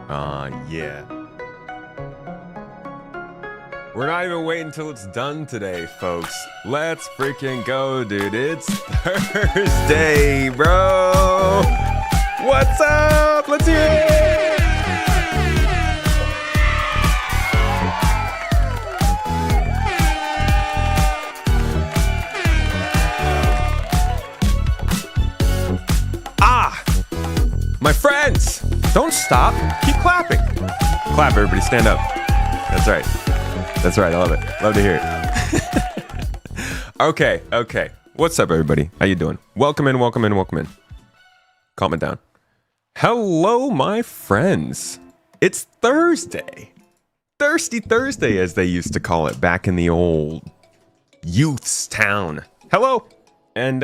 Yeah. We're not even waiting until it's done today, folks. Let's freaking go, dude. It's Thursday, bro. What's up? Let's hear it. My friends, don't stop. Keep clapping. Clap, everybody. Stand up. That's right. That's right. I love it. Love to hear it. Okay. What's up, everybody? How you doing? Welcome in. Calm it down. Hello, my friends. It's Thursday. Thirsty Thursday, as they used to call it back in the old youth's town. Hello. And,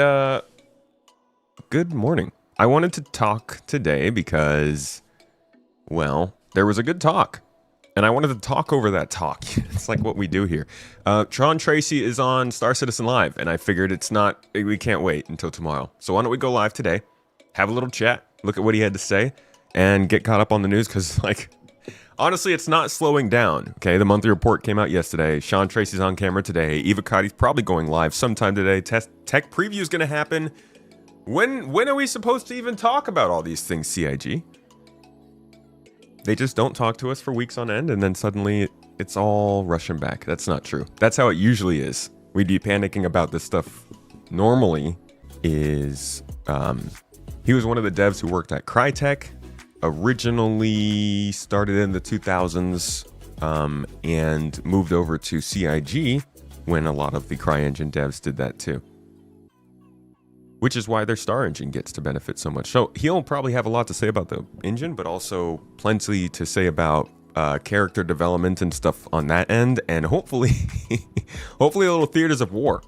good morning. I wanted to talk today because, well, there was a good talk. And I wanted to talk over that talk. It's like what we do here. Sean Tracy is on Star Citizen Live, and I figured we can't wait until tomorrow. So why don't we go live today, have a little chat, look at what he had to say, and get caught up on the news, because, honestly, it's not slowing down, okay? The monthly report came out yesterday. Sean Tracy's on camera today. Eva Cotty's probably going live sometime today. Tech preview is going to happen. When are we supposed to even talk about all these things, CIG? They just don't talk to us for weeks on end, and then suddenly it's all rushing back. That's not true. That's how it usually is. We'd be panicking about this stuff normally. He was one of the devs who worked at Crytek, originally started in the 2000s, and moved over to CIG when a lot of the CryEngine devs did that too. Which is why their Star Engine gets to benefit so much. So he'll probably have a lot to say about the engine, but also plenty to say about character development and stuff on that end, and hopefully a little theaters of war.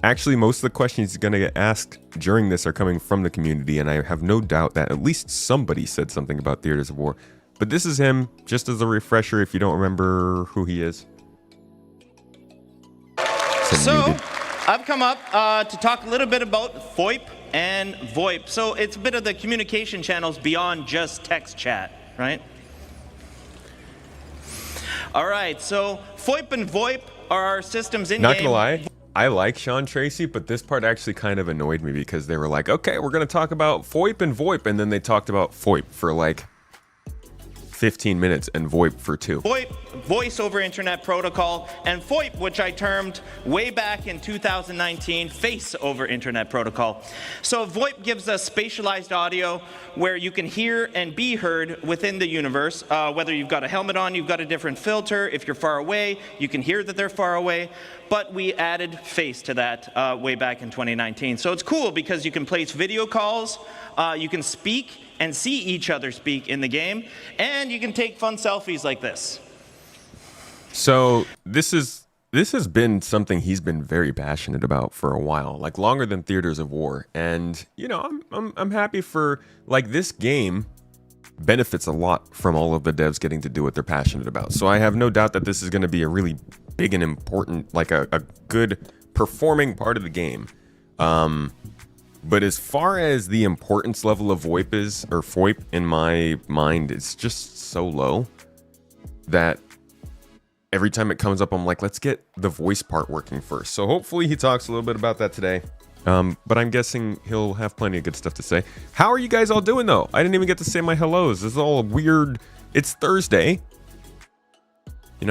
Actually, most of the questions he's going to get asked during this are coming from the community, and I have no doubt that at least somebody said something about theaters of war. But this is him, just as a refresher if you don't remember who he is. I've come up to talk a little bit about VoIP and VoIP. So it's a bit of the communication channels beyond just text chat, right? All right, so VoIP and VoIP are our systems in-game. Not gonna lie, I like Sean Tracy, but this part actually kind of annoyed me because they were like, okay, we're gonna talk about VoIP and VoIP, and then they talked about VoIP for like 15 minutes and VoIP for 2. VoIP, Voice over Internet Protocol, and VoIP, which I termed way back in 2019, Face over Internet Protocol. So VoIP gives us spatialized audio where you can hear and be heard within the universe. Whether you've got a helmet on, you've got a different filter. If you're far away, you can hear that they're far away. But we added Face to that way back in 2019. So it's cool because you can place video calls, you can speak and see each other speak in the game, and you can take fun selfies like this. So this has been something he's been very passionate about for a while, like longer than Theaters of War. And I'm happy for, like, this game benefits a lot from all of the devs getting to do what they're passionate about. So I have no doubt that this is going to be a really big and important, like a good performing part of the game. But as far as the importance level of VoIP is, or VoIP in my mind, it's just so low that every time it comes up, I'm like, let's get the voice part working first. So hopefully he talks a little bit about that today. But I'm guessing he'll have plenty of good stuff to say. How are you guys all doing, though? I didn't even get to say my hellos. This is all weird. It's Thursday. I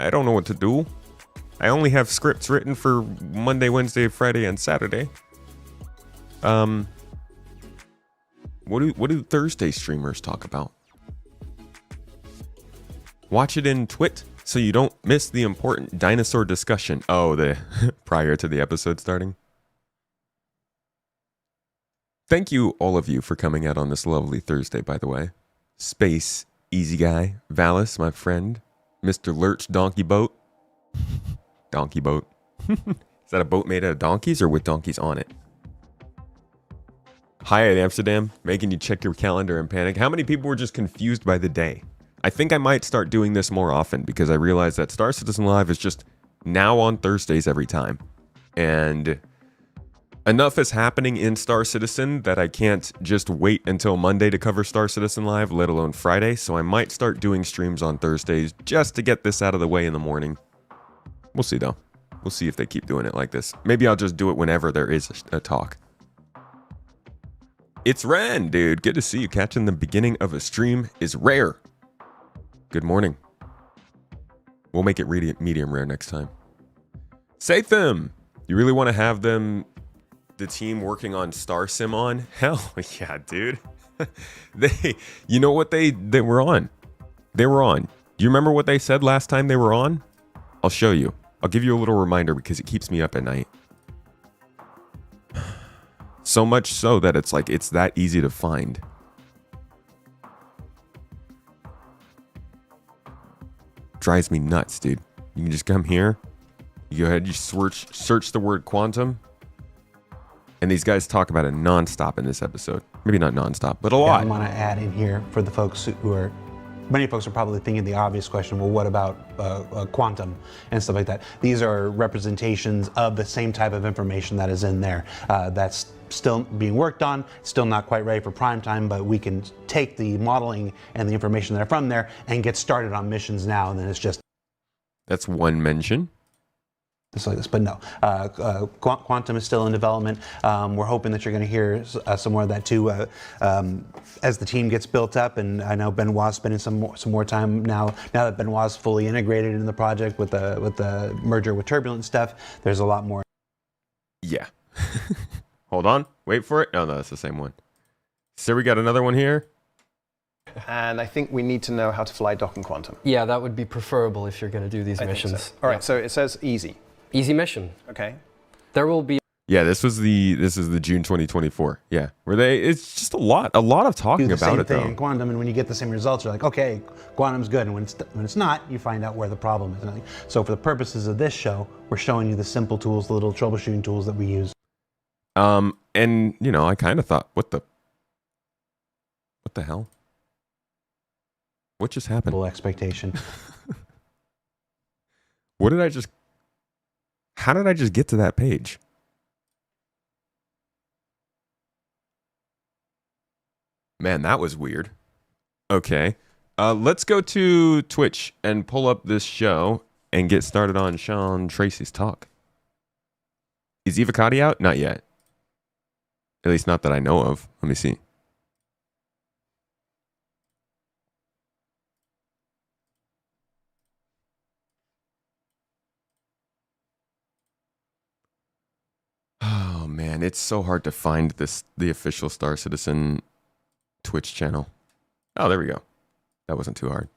don't know what to do. I only have scripts written for Monday, Wednesday, Friday, and Saturday. What do Thursday streamers talk about? Watch it in Twit so you don't miss the important dinosaur discussion. Oh, the prior to the episode starting. Thank you, all of you, for coming out on this lovely Thursday, by the way. Space, Easy Guy, Valis, my friend, Mr. Lurch, Donkey Boat. Donkey boat. Is that a boat made out of donkeys or with donkeys on it? Hi at Amsterdam, making you check your calendar and panic. How many people were just confused by the day? I think I might start doing this more often because I realize that Star Citizen Live is just now on Thursdays every time. And Enough is happening in Star Citizen that I can't just wait until Monday to cover Star Citizen Live, let alone Friday, so I might start doing streams on Thursdays just to get this out of the way in the morning. We'll see, though. We'll see if they keep doing it like this. Maybe I'll just do it whenever there is a talk. It's Ren, dude. Good to see you. Catching the beginning of a stream is rare. Good morning. We'll make it medium rare next time. Satham, you really want to have them... the team working on Star Sim on? Hell yeah, dude. You know what they were on? They were on. Do you remember what they said last time they were on? I'll show you. I'll give you a little reminder because it keeps me up at night. So much so that it's like it's that easy to find. Drives me nuts, dude. You can just come here. You go ahead, you search the word quantum. And these guys talk about it nonstop in this episode. Maybe not nonstop, but a lot. I want to add in here for the folks who are, many folks are probably thinking the obvious question, well, what about quantum and stuff like that? These are representations of the same type of information that is in there. That's still being worked on, still not quite ready for prime time, but we can take the modeling and the information that are from there and get started on missions now, and then it's just... That's one mention. Just like this, but no. Quantum is still in development. We're hoping that you're going to hear some more of that too as the team gets built up. And I know Benoit's spending some more time now. Now that Benoit's fully integrated in the project with the merger with Turbulent stuff, there's a lot more. Yeah. Hold on. Wait for it. Oh, no, that's the same one. So we got another one here. And I think we need to know how to fly Docking Quantum. Yeah, that would be preferable if you're going to do these missions. So. All right, so it says easy. Easy mission. Okay. There will be... Yeah, this is the June 2024. Yeah, it's just a lot of talking about it, though. Thing in quantum, and when you get the same results, you're like, okay, quantum's good, and when it's not, you find out where the problem is. So for the purposes of this show, we're showing you the simple tools, the little troubleshooting tools that we use. And you know, I kind of thought, what the hell? What just happened? Little expectation. How did I just get to that page? Man, that was weird. Okay. Let's go to Twitch and pull up this show and get started on Sean Tracy's talk. Is Evacati out? Not yet. At least not that I know of. Let me see. Oh man, it's so hard to find the official Star Citizen Twitch channel. Oh, there we go. That wasn't too hard.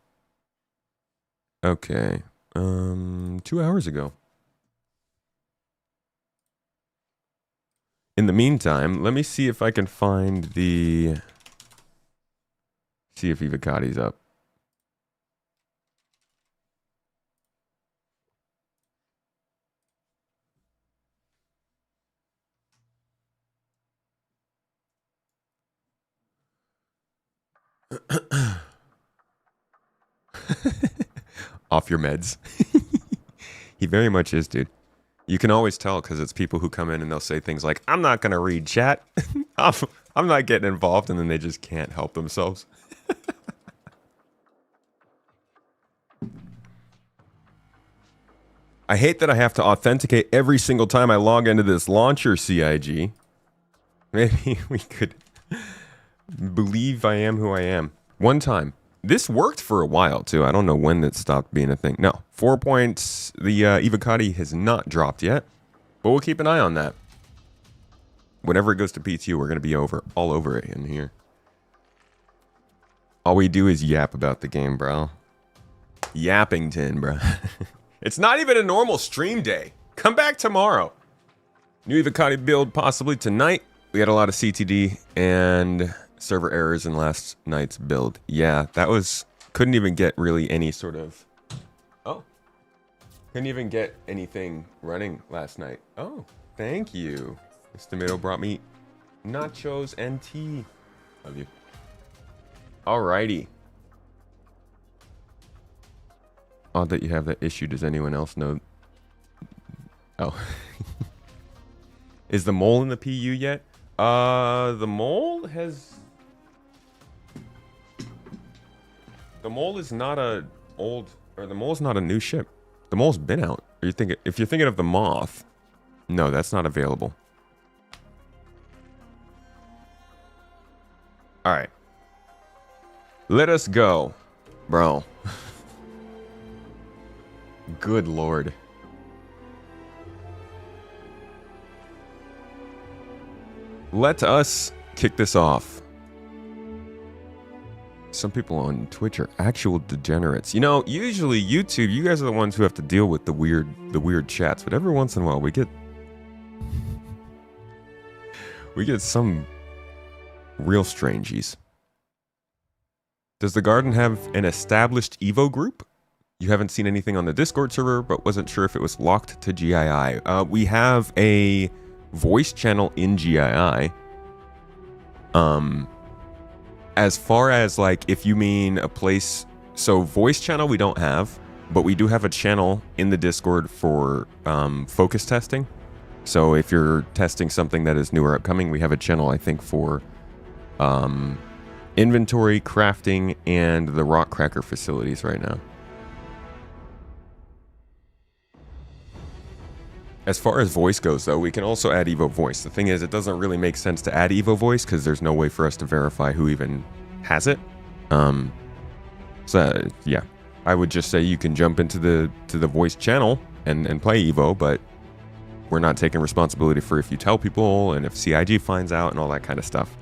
Okay. 2 hours ago. In the meantime, let me see if I can find see if Evacati's up. Off your meds. He very much is, dude. You can always tell because it's people who come in and they'll say things like, I'm not going to read chat. I'm not getting involved, and then they just can't help themselves. I hate that I have to authenticate every single time I log into this launcher CIG. Maybe we could believe I am who I am. One time. This worked for a while, too. I don't know when it stopped being a thing. No, 4 points. The Evacati has not dropped yet, but we'll keep an eye on that. Whenever it goes to PTU, we're going to be all over it in here. All we do is yap about the game, bro. Yappington, bro. It's not even a normal stream day. Come back tomorrow. New Evacati build possibly tonight. We had a lot of CTD and server errors in last night's build. Yeah, that was... Couldn't even get really any sort of... Oh. Couldn't even get anything running last night. Oh, thank you. This tomato brought me nachos and tea. Love you. Alrighty. Odd that you have that issue. Does anyone else know? Oh. Is the mole in the PU yet? The mole has... The mole is not a old... Or the mole's not a new ship. The mole's been out. Are you thinking... If you're thinking of the moth... No, that's not available. Alright. Let us go. Bro. Good lord. Let us kick this off. Some people on Twitch are actual degenerates. You know, usually YouTube, you guys are the ones who have to deal with the weird chats, but every once in a while we get some real strangies. Does the garden have an established Evo group? You haven't seen anything on the Discord server, but wasn't sure if it was locked to GII. We have a voice channel in GII. As far as like, if you mean a place, so voice channel we don't have, but we do have a channel in the Discord for focus testing. So if you're testing something that is new or upcoming, we have a channel, I think, for inventory, crafting, and the rock cracker facilities right now. As far as voice goes, though, we can also add Evo Voice. The thing is, it doesn't really make sense to add Evo Voice because there's no way for us to verify who even has it. So yeah, I would just say you can jump into the voice channel and play Evo, but we're not taking responsibility for if you tell people and if CIG finds out and all that kind of stuff.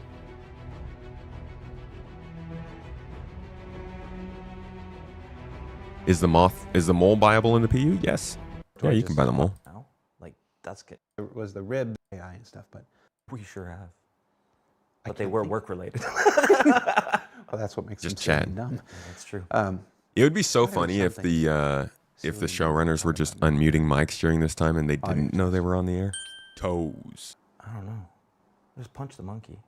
Is the mole buyable in the PU? Yes. Yeah, you can buy the mole. Like, that's good. It was the rib AI and stuff, but We sure have. But they were work related. well, that's what makes Just them chat. dumb. That's true. It would be so funny if the showrunners were just unmuting mics during this time and they didn't know they were on the air. Toes. I don't know. Just punch the monkey.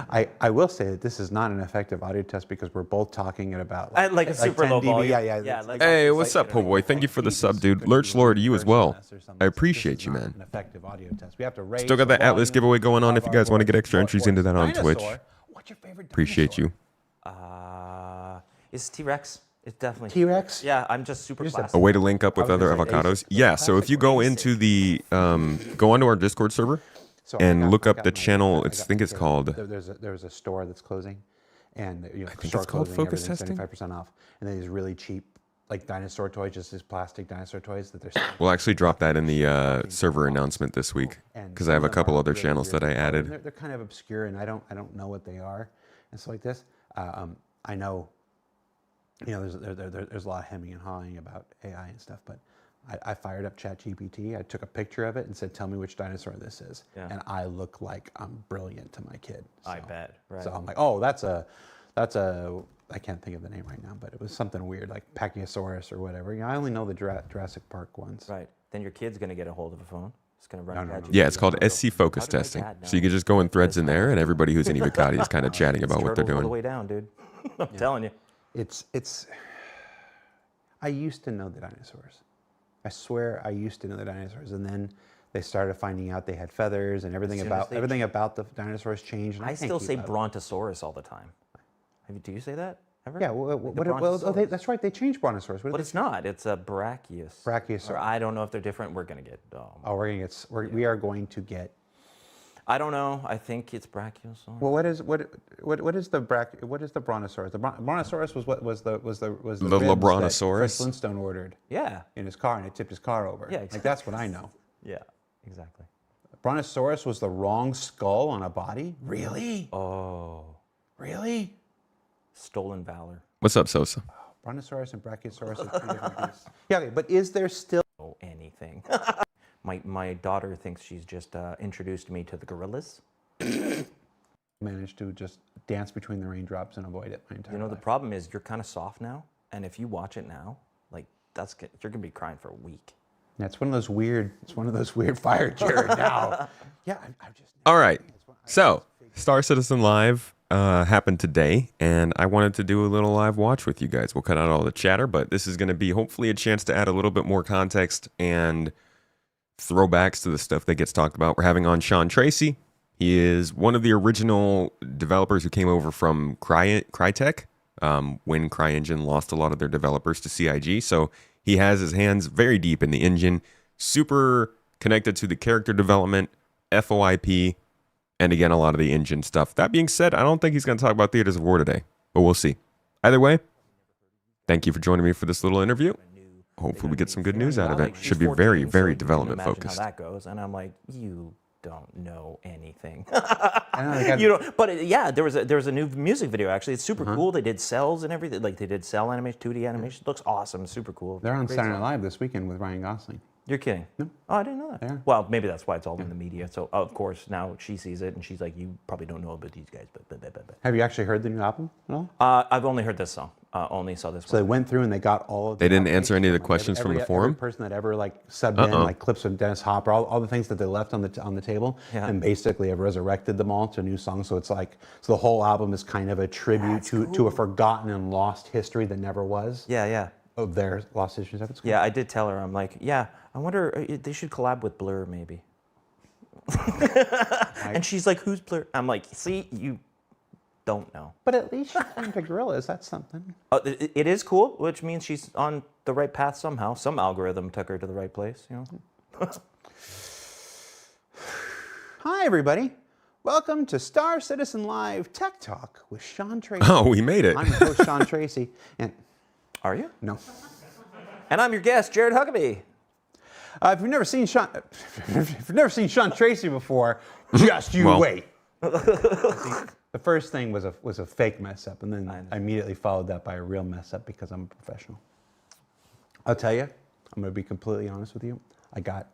I will say that this is not an effective audio test because we're both talking at about Like a super 10 low dB. volume. Yeah. Like, Hey, what's up, po' boy? Thank you for the sub, dude. Lurch Lord, you as well. I appreciate you, man. An effective audio test. We have to raise Still got that the Atlas volume giveaway going on of if you our guys want to get voice. extra entries into that on Twitch. Dinosaur. What's your favorite Appreciate dinosaur? you. It's T-Rex. It's definitely T-Rex? Yeah, I'm just super You're just classic. A way to link up with I was other gonna say avocados. Ace. Yeah, so if you go into the go onto our Discord server So and I got- look I up got the my- channel, I I got think my it's kid. called There's a store that's closing, and think store it's called closing, Focus everything's Testing? 75% off, and then these really cheap like dinosaur toys, just these plastic dinosaur toys that they're. We'll actually drop that in the server announcement this week And because I have a some of them couple are other really, channels that I really hard, and added. They're kind of obscure, and I don't know what they are, and stuff like this. I know, there's a lot of hemming and hawing about AI and stuff, but I fired up ChatGPT. I took a picture of it and said, "Tell me which dinosaur this is," and I look like I'm brilliant to my kid. So, I bet. Right. So I'm like, "Oh, that's a." I can't think of the name right now, but it was something weird like Pachyosaurus or whatever. I only know the Jurassic Park ones. Right. Then your kid's gonna get a hold of a phone. It's gonna run. No. ChatGPT. Yeah, it's called SC Focus How did my Testing. dad So you know? can just go in threads in there, and everybody who's in Evocati is kind of chatting about what they're Turtles all the doing. way down, dude. I'm telling you. It's. I used to know the dinosaurs. I swear I used to know the dinosaurs, and then they started finding out they had feathers and everything soon as they about the dinosaurs changed. And I can't still keep say up. Brontosaurus all the time. Do you say that ever? Yeah, that's right. They changed brontosaurus. What But did it's not. It's a Brachiosaurus. Brachiosaurus. Or I don't know if they're different. We're gonna get. we're gonna get. We are going to get. I don't know. I think it's Brachiosaurus. Well, what is the brontosaurus? The brontosaurus was the ribs that Labrontosaurus? Fred Flintstone ordered Yeah. in his car, and it tipped his car over. Yeah, Like that's what I know. Yeah. Exactly. Brontosaurus was the wrong skull on a body. Really? Oh. Really? Stolen valor. What's up, Sosa? Brontosaurus and Brachiosaurus are two different beasts. Yeah, okay, but is there still Oh, anything. My daughter thinks she's just introduced me to the gorillas. managed to just dance between the raindrops and avoid it my entire You know, the life? problem is you're kind of soft now, and if you watch it now, like you're gonna be crying for a week. Yeah, it's one of those weird fire Jared now. Yeah, I've just. All right. So, Star Citizen Live happened today, and I wanted to do a little live watch with you guys. We'll cut out all the chatter, but this is going to be hopefully a chance to add a little bit more context and throwbacks to the stuff that gets talked about. We're having on Sean Tracy. He is one of the original developers who came over from Crytek when CryEngine lost a lot of their developers to CIG. So he has his hands very deep in the engine, super connected to the character development, FOIP, and again, a lot of the engine stuff. That being said, I don't think he's going to talk about Theaters of War today, but we'll see. Either way, thank you for joining me for this little interview. Hopefully we get some good news out of it. Should be very, very development focused. How that goes, and I'm like, you don't know anything. I You know, but yeah, there was a new music video actually. It's super cool. They did cells and everything. Like they did cell animation, 2D animation. It looks awesome. Super cool. They're on Great Saturday Night song. Live this weekend with Ryan Gosling. You're kidding? No. Oh, I didn't know that. Yeah. Well, maybe that's why it's all in the media. So of course now she sees it and she's like, you probably don't know about these guys, but. Have you actually heard the new album at all? I've only heard this song. Only saw this So they one. went through and they got all of the They didn't outtakes answer any of the from, like, questions from the forum? Every person that ever like subbed in, like clips from Dennis Hopper, all the things that they left on the table, Yeah. and basically have resurrected them all to a new song. So it's like, so the whole album is kind of a tribute to a forgotten and lost history that never was. Yeah. Of their lost history stuff. It's cool. Yeah, I did tell her. I'm like, yeah. I wonder they should collab with Blur maybe. And she's like, who's Blur? I'm like, see, you don't know. But at least she's into gorillas. That's something. It is cool, which means she's on the right path somehow. Some algorithm took her to the right place, you know. Hi, everybody. Welcome to Star Citizen Live Tech Talk with Sean Tracy. Oh, we made it. I'm your host, Sean Tracy. And Are you? no. And I'm your guest, Jared Huckabee. If you've never seen Sean Tracy before, just you Well. wait. The first thing was a fake mess up, and then I immediately followed that by a real mess up because I'm a professional. I'll tell you, I'm going to be completely honest with you. I got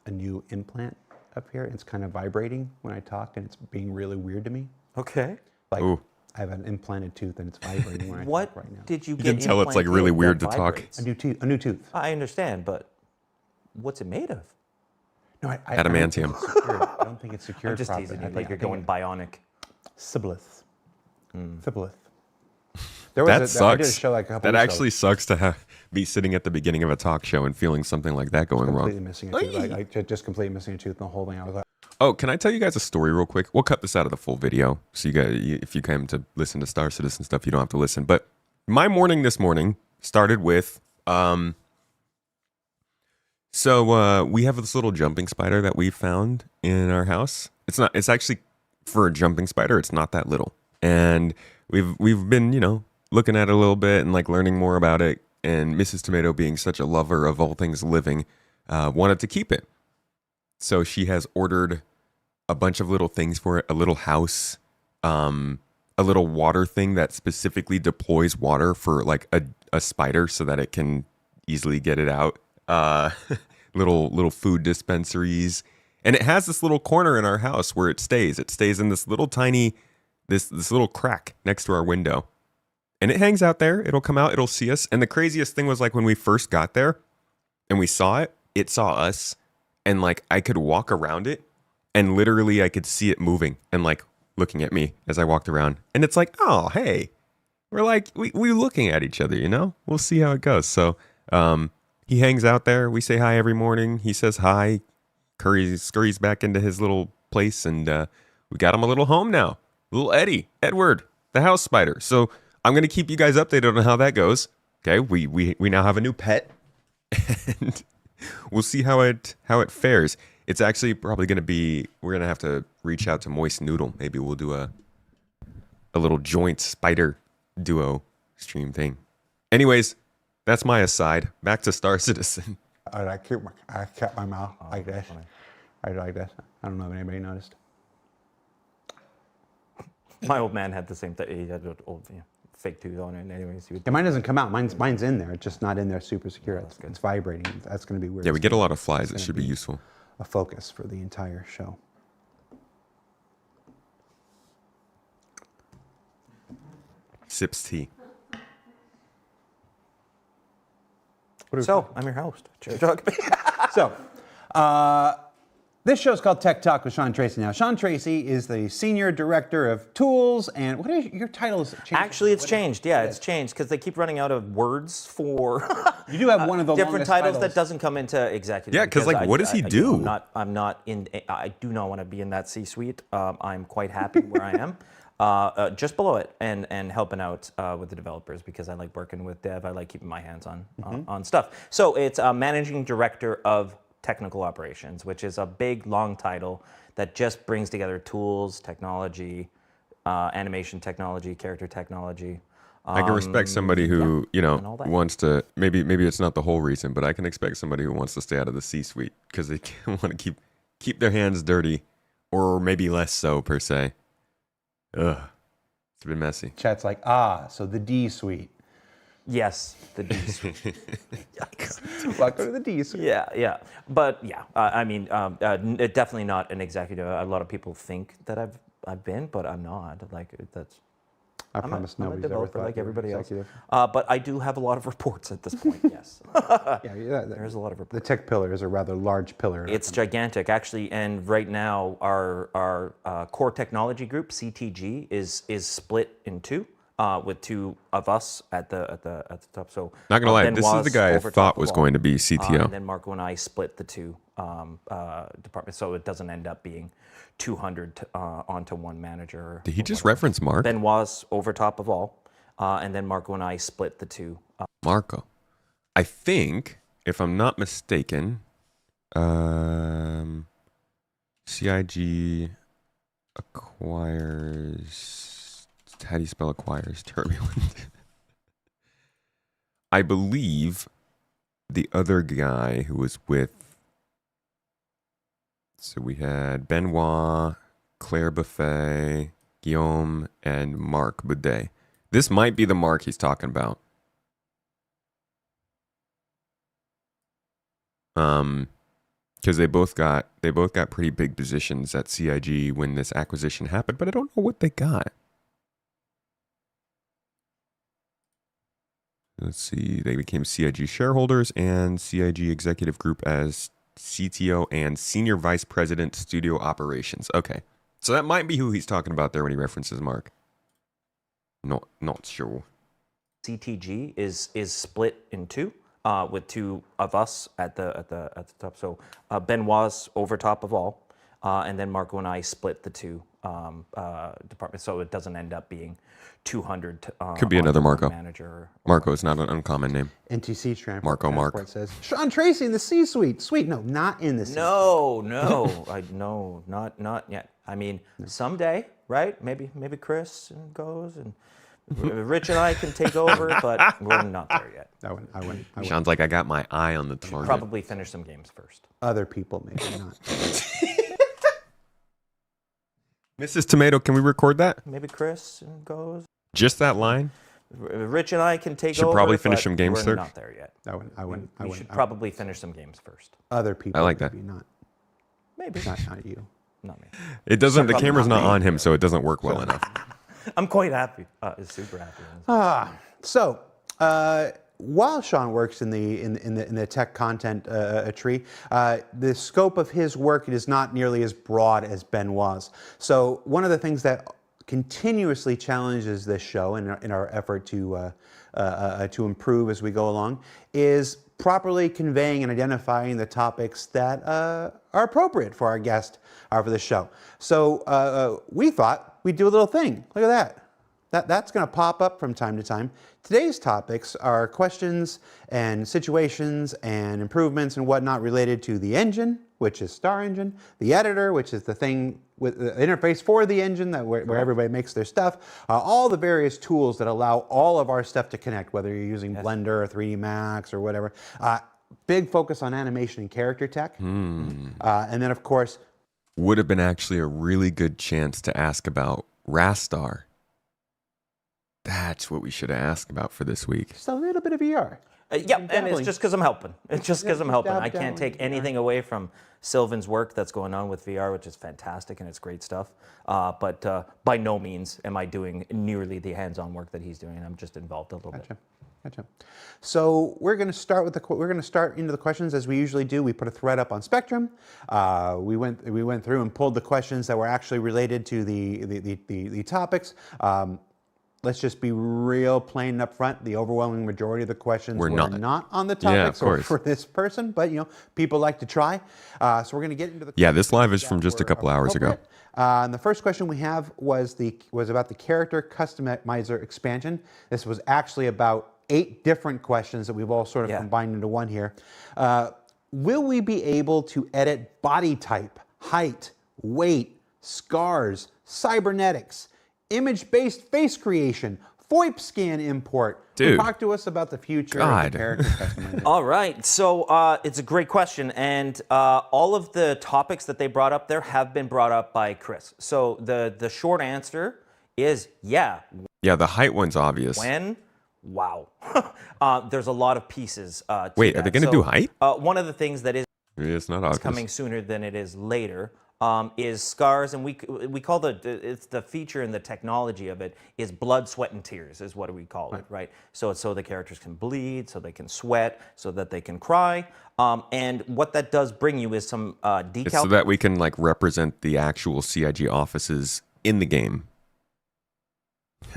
a new implant up here. It's kind of vibrating when I talk, and it's being really weird to me. Okay. Like Ooh. I have an implanted tooth, and it's vibrating when I What talk right now. did you You get? can tell it's like really implanted weird that to talk. vibrates? A new tooth. I understand, but what's it made of? No, I Adamantium. I don't think it's secured I'm just properly. teasing I you, think- like I you're think going bionic. Sibboleth. Sibboleth. That I did a sucks. show like a couple That weeks actually ago. sucks to be sitting at the beginning of a talk show and feeling something like that going Completely wrong. missing a tooth. Like, just completely missing a tooth and the whole thing. I was like, Oh, can I tell you guys a story real quick? We'll cut this out of the full video, so you guys, if you came to listen to Star Citizen stuff, you don't have to listen. But my morning this morning started with, we have this little jumping spider that we found in our house. It's actually for a jumping spider. It's not that little, and we've been looking at it a little bit and like learning more about it. And Mrs. Tomato, being such a lover of all things living, wanted to keep it. So she has ordered a bunch of little things for it, a little house, a little water thing that specifically deploys water for like a spider so that it can easily get it out. Little food dispensaries. And it has this little corner in our house where it stays. It stays in this little tiny, this little crack next to our window. And it hangs out there. It'll come out. It'll see us. And the craziest thing was like when we first got there and we saw it, it saw us. And like I could walk around it and literally I could see it moving and like looking at me as I walked around. And it's like, oh, hey, we're like, we're looking at each other, We'll see how it goes. So he hangs out there. We say hi every morning. He says hi, scurries back into his little place. And we got him a little home now. Little Edward, the house spider. So I'm going to keep you guys updated on how that goes. Okay, we now have a new pet. And we'll see how it fares. It's actually probably going to be, we're going to have to reach out to Moist Noodle. Maybe we'll do a little joint spider duo stream thing. Anyways, that's my aside. Back to Star Citizen. I kept my mouth like this. I like this. I don't know if anybody noticed. My old man had the same thing. He had an old fake tooth on it. And anyways, he would. Yeah, mine doesn't come out. Mine's in there. It's just not in there super secure. It's vibrating. That's going to be weird. Yeah, we It's get a gonna- lot of flies. it's It gonna should be useful. a focus for the entire show. Sips tea. So I'm your host, Jared Huckabee. So, This show's called Tech Talk with Sean Tracy. Now, Sean Tracy is the Senior Director of Tools, and what is your title? Is changed? Actually, it's changed. Yeah, it's changed because they keep running out of words for You do have one of the different longest titles that doesn't come into executive. Yeah, 'cause, like, what does he do? I'm not in. I do not want to be in that C-suite. I'm quite happy where I am. Just below it and helping out with the developers because I like working with dev. I like keeping my hands on stuff. So it's Managing Director of Technical Operations, which is a big, long title that just brings together tools, technology, animation technology, character technology. I can respect somebody who, wants to, maybe it's not the whole reason, but I can expect somebody who wants to stay out of the C-suite because they want to keep their hands dirty, or maybe less so, per se. Ugh, it's been messy. Chat's like, so the D suite. Yes, the D suite. Welcome to the D suite. Yeah. But yeah, I mean, definitely not an executive. A lot of people think that I've been, but I'm not. Like that's. I promise I'm a nobody's ever developer thought like you were everybody else. executive. But I do have a lot of reports at this point. Yes. There's a lot of reports. The tech pillar is a rather large pillar. It's gigantic, actually, and right now our core technology group (CTG) is split in two, with two of us at the top. So Not gonna lie, Ben this is the guy I over thought top was of going to be all. CTO. And then Marco and I split the two departments, so it doesn't end up being 200 onto one manager. Did he just reference Mark? Ben was over top of all, and then Marco and I split the two. Marco. I think, if I'm not mistaken, CIG acquires. How do you spell acquires? Turbulent. I believe the other guy who was with. So we had Benoit, Claire Buffet, Guillaume, and Marc Boudet. This might be the Mark he's talking about. Because they both got pretty big positions at CIG when this acquisition happened, but I don't know what they got. Let's see, they became CIG shareholders and CIG executive group as CTO and Senior Vice President Studio Operations. Okay. So that might be who he's talking about there when he references Mark. Not sure. CTG is split in two, with two of us at the top. So Ben was over top of all, and then Marco and I split the two departments, so it doesn't end up being 200. Could be another Marco. Manager. Marco is not an uncommon name. NTC Transport. Marco Mark. Transport says Sean Tracy in the C-suite. Sweet, no, not in the C-suite. No, not yet. I mean, someday, right? Maybe Chris goes and Rich and I can take over, but we're not there yet. I wouldn't. Sounds like I got my eye on the target. Probably finish some games first. Other people, maybe not. Mrs. Tomato, can we record that? Maybe Chris goes. Just that line? Rich and I can take Should over. probably finish but some games we're first. not there yet. I wouldn't. We should probably finish some games first. Other people. I like that. Maybe not. Maybe. Not you. Not me. It doesn't. The camera's not not me. on him, so it doesn't work well enough. I'm quite happy. Super happy. So, while Sean works in the tech content tree, the scope of his work is not nearly as broad as Ben was. So, one of the things that continuously challenges this show in our effort to improve as we go along is properly conveying and identifying the topics that are appropriate for our guest for the show. So we thought we'd do a little thing. Look at that. That's going to pop up from time to time. Today's topics are questions and situations and improvements and whatnot related to the engine, which is Star Engine, the editor, which is the thing with the interface for the engine where everybody makes their stuff, all the various tools that allow all of our stuff to connect, whether you're using Blender or 3D Max or whatever. Big focus on animation and character tech. And then, of course, Would have been actually a really good chance to ask about Rastar. That's what we should have asked about for this week. just a little bit of VR. Yeah, and it's just because I'm helping. It's just because I'm helping. dab I can't down, take anything away from Sylvan's work that's going on with VR, which is fantastic and it's great stuff. But by no means am I doing nearly the hands-on work that he's doing. I'm just involved a little bit. Gotcha. So we're going to start with into the questions as we usually do. We put a thread up on Spectrum. We went through and pulled the questions that were actually related to the topics. Let's just be real plain up front. The overwhelming majority of the questions were not on the topics or for this person, but people like to try. So we're going to get into the this live is from just a couple hours ago. And the first question we have was about the character customizer expansion. This was actually about 8 different questions that we've all sort of combined into one here. Will we be able to edit body type, height, weight, scars, cybernetics, image-based face creation, VoIP scan import? Dude. Talk to us about the future of the character customization. All right, so it's a great question, and all of the topics that they brought up there have been brought up by Chris. So the short answer is yeah. Yeah, the height one's obvious. When? Wow. There's a lot of pieces to Wait, that. are they going to do height? One of the things that is It's not obvious. coming sooner than it is later is scars, and we call it's the feature and the technology of it is blood, sweat, and tears is what we call it, right? So it's so the characters can bleed, so they can sweat, so that they can cry, and what that does bring you is some decal. It's so that we can represent the actual CIG offices in the game.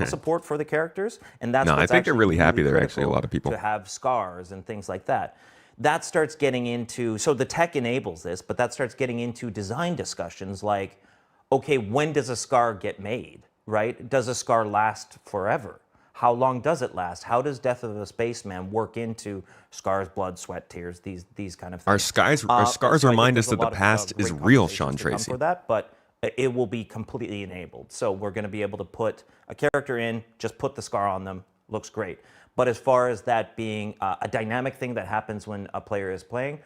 support for the characters, and that's No, what's I think they're actually really happy there, actually, a critical lot of people. to have scars and things like that. That starts getting into, so the tech enables this, but that starts getting into design discussions like, okay, when does a scar get made, right? Does a scar last forever? How long does it last? How does Death of a Spaceman work into scars, blood, sweat, tears, these kind of things? Our scars remind us that the past is real, Sean to come Tracy. for that, but it will be completely enabled. So we're going to be able to put a character in, just put the scar on them, looks great. But as far as that being a dynamic thing that happens when a player is playing,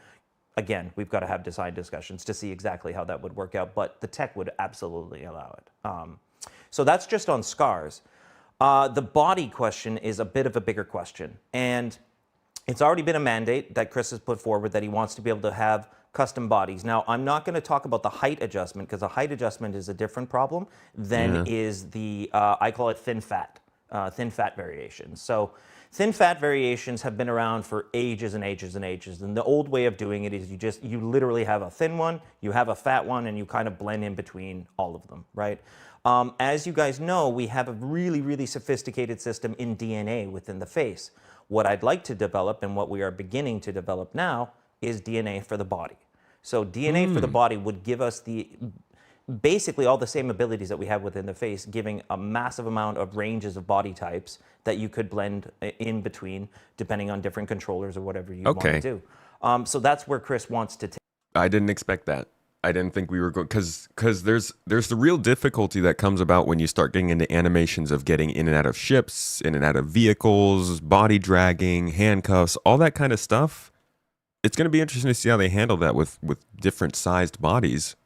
again, we've got to have design discussions to see exactly how that would work out, but the tech would absolutely allow it. So that's just on scars. The body question is a bit of a bigger question, and it's already been a mandate that Chris has put forward that he wants to be able to have custom bodies. Now, I'm not going to talk about the height adjustment because the height adjustment is a different problem than is the, I call it thin fat variations. So thin fat variations have been around for ages and ages and ages. And the old way of doing it is you literally have a thin one, you have a fat one, and you kind of blend in between all of them, right? As you guys know, we have a really, really sophisticated system in DNA within the face. What I'd like to develop and what we are beginning to develop now is DNA for the body. So DNA for the body would give us basically all the same abilities that we have within the face, giving a massive amount of ranges of body types that you could blend in between depending on different controllers or whatever you want to do. So that's where Chris wants to take. I didn't expect that. I didn't think we were going, because there's the real difficulty that comes about when you start getting into animations of getting in and out of ships, in and out of vehicles, body dragging, handcuffs, all that kind of stuff. It's going to be interesting to see how they handle that with different sized bodies.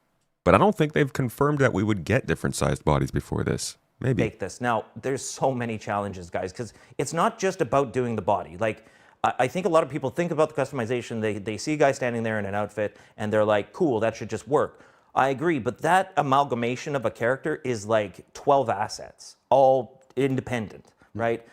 But I don't think they've confirmed that we would get different sized bodies before this. Maybe. Take this. Now, there's so many challenges, guys, because it's not just about doing the body. Like, I think a lot of people think about the customization. They see a guy standing there in an outfit, and they're like, cool, that should just work. I agree, but that amalgamation of a character is like 12 assets, all independent, right?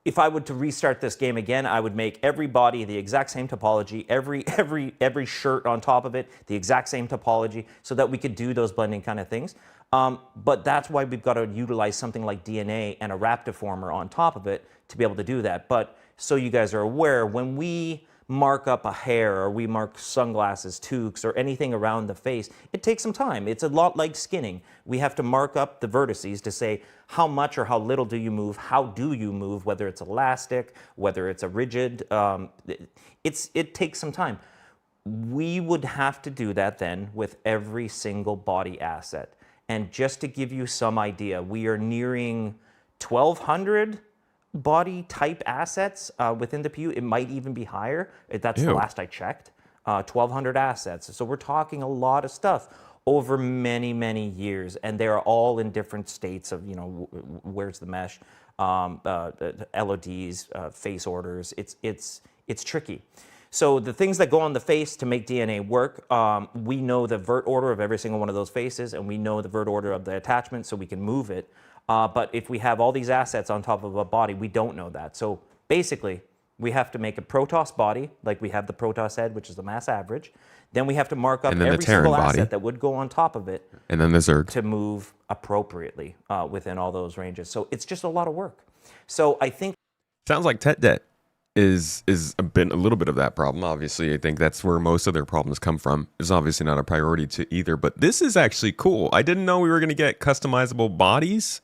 If I were to restart this game again, I would make every body the exact same topology, every shirt on top of it the exact same topology, so that we could do those blending kind of things. But that's why we've got to utilize something like DNA and a Raptiformer on top of it to be able to do that. But so you guys are aware, when we mark up a hair or we mark sunglasses, toques, or anything around the face, it takes some time. It's a lot like skinning. We have to mark up the vertices to say how much or how little do you move, how do you move, whether it's elastic, whether it's a rigid. It takes some time. We would have to do that then with every single body asset. And just to give you some idea, we are nearing 1,200 body type assets within the PU. It might even be higher. That's the last I checked. 1,200 assets. So we're talking a lot of stuff over many, many years, and they're all in different states of, where's the mesh, LODs, face orders. It's tricky. So the things that go on the face to make DNA work, we know the vert order of every single one of those faces, and we know the vert order of the attachment, so we can move it. But if we have all these assets on top of a body, we don't know that. So basically, we have to make a Protoss body, like we have the Protoss head, which is the mass average. Then we have to mark up And then the every Terran single body. asset that would go on top of it And then the Zerg. to move appropriately within all those ranges. So it's just a lot of work. So I think Sounds like Tet Det is a little bit of that problem. Obviously, I think that's where most of their problems come from. It's obviously not a priority to either, but this is actually cool. I didn't know we were going to get customizable bodies,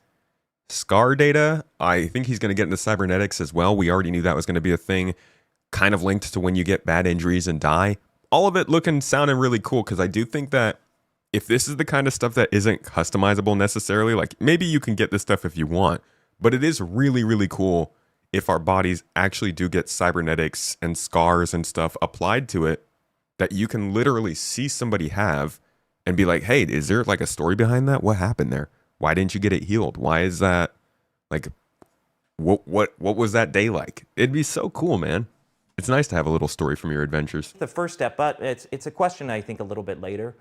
scar data. I think he's going to get into cybernetics as well. We already knew that was going to be a thing, kind of linked to when you get bad injuries and die. All of it sounding really cool, because I do think that if this is the kind of stuff that isn't customizable necessarily, like maybe you can get this stuff if you want, but it is really, really cool if our bodies actually do get cybernetics and scars and stuff applied to it that you can literally see somebody have and be like, hey, is there like a story behind that? What happened there? Why didn't you get it healed? Why is that? Like, what was that day like? It'd be so cool, man. It's nice to have a little story from your adventures. the first step, but it's a question I think a little bit later.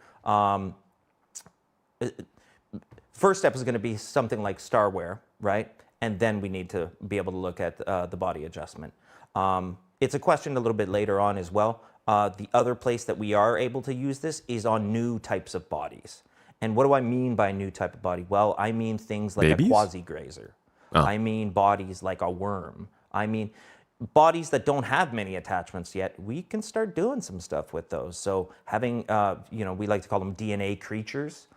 First step is going to be something like starware, right? And then we need to be able to look at the body adjustment. It's a question a little bit later on as well. The other place that we are able to use this is on new types of bodies. And what do I mean by new type of body? Well, I mean things like Babies? a quasi-grazer. Oh. I mean bodies like a worm. I mean bodies that don't have many attachments yet. We can start doing some stuff with those. So having, we like to call them DNA creatures,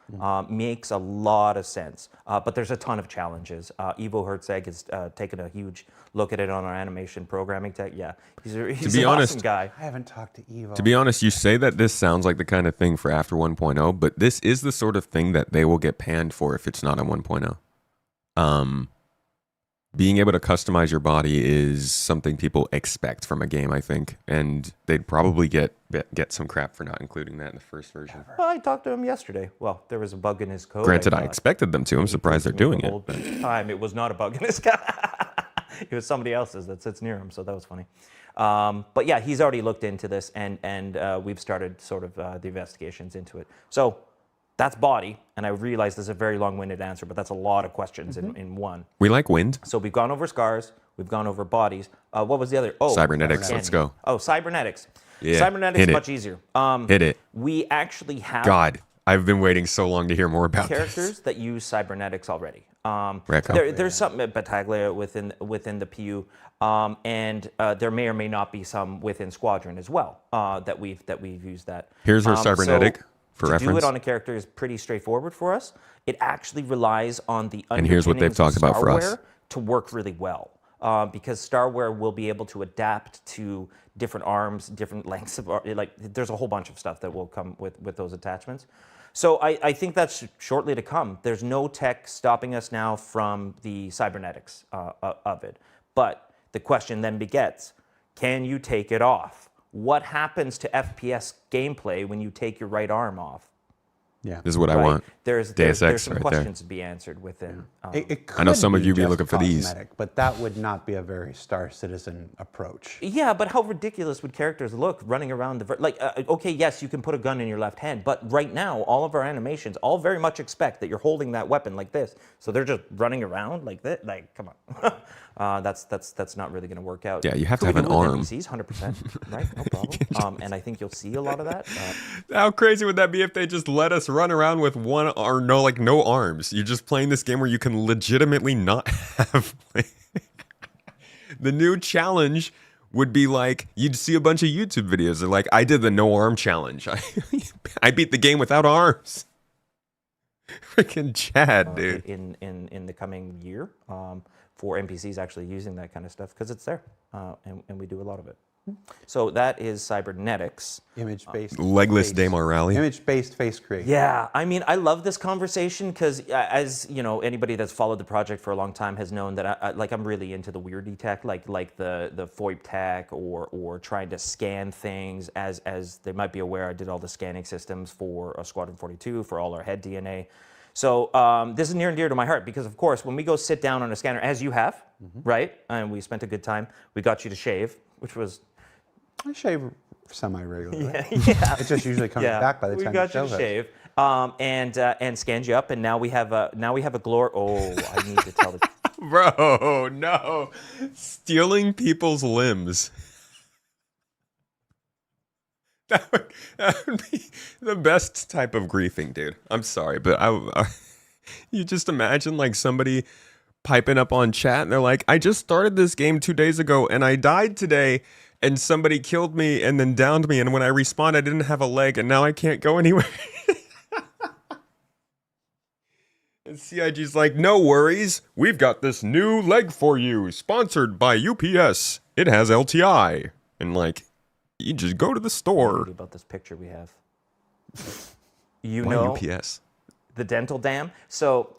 makes a lot of sense. But there's a ton of challenges. Ivo Hertzeg has taken a huge look at it on our animation programming tech. Yeah, he's be an honest, awesome guy. I haven't talked to Evo. To be honest, you say that this sounds like the kind of thing for after 1.0, but this is the sort of thing that they will get panned for if it's not on 1.0. Being able to customize your body is something people expect from a game, I think, and they'd probably get some crap for not including that in the first version. Well, I talked to him yesterday. Well, there was a bug in his code. Granted, I thought. expected them to. I'm surprised they're doing The it. whole time it was not a bug in his code. It was somebody else's that sits near him, so that was funny. But yeah, he's already looked into this, and we've started sort of the investigations into it. So that's body, and I realize this is a very long-winded answer, but that's a lot of questions in one. We like wind. So we've gone over scars, we've gone over bodies. What was the other? Oh, Cybernetics, let's go. Oh, cybernetics. Yeah, Cybernetics hit is it. much easier. Hit it. We actually have God, I've been waiting so long to hear more about characters this. that use cybernetics already. Recco. There's some at Battaglia within the PU, and there may or may not be some within Squadron as well that we've used that. Here's our cybernetic for to reference. do it on a character is pretty straightforward for us. It actually relies on the And here's what they've underpinnings of talked about for us. Starware to work really well. Because Starware will be able to adapt to different arms, different lengths of there's a whole bunch of stuff that will come with those attachments. So I think that's shortly to come. There's no tech stopping us now from the cybernetics of it. But the question then begets, can you take it off? What happens to FPS gameplay when you take your right arm off? Yeah. This is what I Right? want. There's Deus some Ex right there. questions to be answered within. It I know could some of be you be just looking for these. cosmetic, but that would not be a very Star Citizen approach. Yeah, but how ridiculous would characters look running around okay, yes, you can put a gun in your left hand, but right now, all of our animations all very much expect that you're holding that weapon like this. So they're just running around like this. Like, come on. That's not really going to work out. Yeah, you have to Could have we an do it with arm. NPCs? 100%, right? No problem. And I think you'll see a lot of that. How crazy would that be if they just let us run around with no arms? You're just playing this game where you can legitimately not have. The new challenge would be like you'd see a bunch of YouTube videos. They're like, I did the no arm challenge. I beat the game without arms. Freaking Chad, dude. In the coming year, for NPCs actually using that kind of stuff because it's there, and we do a lot of it. So that is cybernetics. Image-based. Legless face- Daemar Rally. Image-based face creation. Yeah, I mean, I love this conversation because, as you know, anybody that's followed the project for a long time has known that I'm really into the weirdy tech, like the FOIP tech, or trying to scan things. As they might be aware, I did all the scanning systems for Squadron 42 for all our head DNA. So this is near and dear to my heart because, of course, when we go sit down on a scanner, as you have, right, and we spent a good time, we got you to shave, which was. I shave semi-regularly. Yeah. It just usually comes back by the time we got the you show to shave, and scanned you up, and now we have a glory. Oh, I need to tell the. Bro, no. Stealing people's limbs. That would be the best type of griefing, dude. I'm sorry, but you just imagine like somebody piping up on chat and they're like, I just started this game 2 days ago and I died today and somebody killed me and then downed me, and when I respawned I didn't have a leg and now I can't go anywhere. And CIG's like, no worries, we've got this new leg for you, sponsored by UPS. It has LTI. And like, you just go to the store. About this picture we have. You Why know UPS? the dental dam. So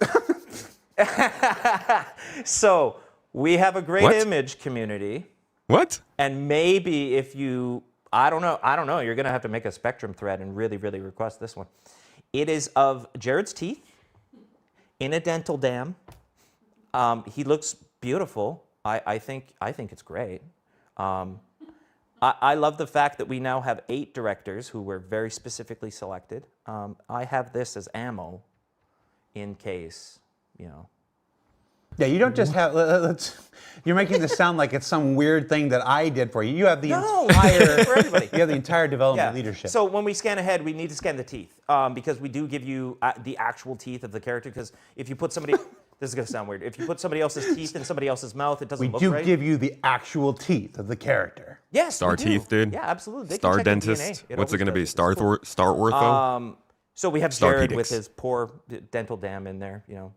so we have a great What? image community. What? And maybe if you, I don't know, you're going to have to make a Spectrum thread and really, really request this one. It is of Jared's teeth in a dental dam. He looks beautiful. I think it's great. I love the fact that we now have 8 directors who were very specifically selected. I have this as ammo in case, you know. Yeah, you don't just have. You're making this sound like it's some weird thing that I did for you. You have the entire. For everybody. You have the entire development leadership. So when we scan ahead, we need to scan the teeth because we do give you the actual teeth of the character. Because if you put somebody, this is going to sound weird. If you put somebody else's teeth in somebody else's mouth, it doesn't we look do right. give you the actual teeth of the character. Yes, Star we do. teeth, dude. Yeah, absolutely. They can Star check the dentist. DNA. What's it going to be? always does. Star It's cool. ortho? So we have Star Jared Pedix. with his poor dental dam in there, you know.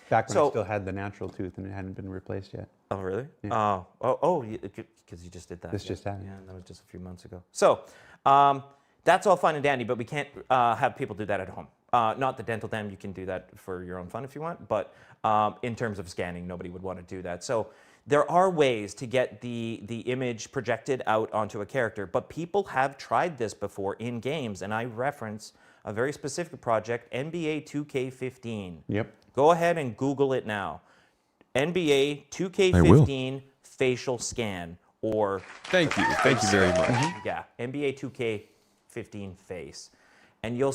Back when So- I still had the natural tooth and it hadn't been replaced yet. Oh, really? Yeah. Because you just did that. This just happened. Yeah, that was just a few months ago. So that's all fine and dandy, but we can't have people do that at home. Not the dental dam. You can do that for your own fun if you want, but in terms of scanning, nobody would want to do that. So there are ways to get the image projected out onto a character, but people have tried this before in games, and I reference a very specific project, NBA 2K15. Yep. Go ahead and Google it now. NBA 2K15 facial scan, or Thank you. Thank you very much. yeah, NBA 2K15 face, and you'll.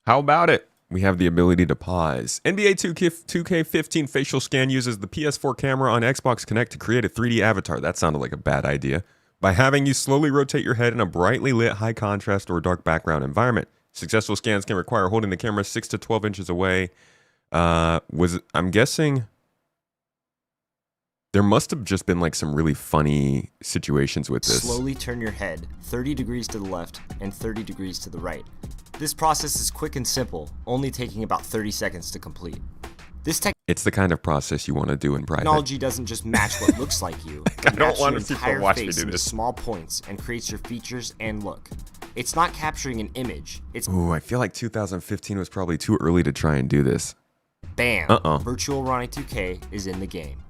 How about it? We have the ability to pause. NBA 2K15 facial scan uses the PS4 camera on Xbox Connect to create a 3D avatar. That sounded like a bad idea. By having you slowly rotate your head in a brightly lit, high contrast, or dark background environment. Successful scans can require holding the camera 6 to 12 inches away. I'm guessing there must have just been like some really funny situations with this. Slowly turn your head 30 degrees to the left and 30 degrees to the right. This process is quick and simple, only taking about 30 seconds to complete. This It's the kind of process you want to do in private. technology doesn't just match what looks like you. I It don't maps want your to see people entire watch me face do into this. small points and creates your features and look. It's not capturing an image. It's Ooh, I feel like 2015 was probably too early to try and do this. bam. Uh-uh. Virtual Ronnie 2K is in the game.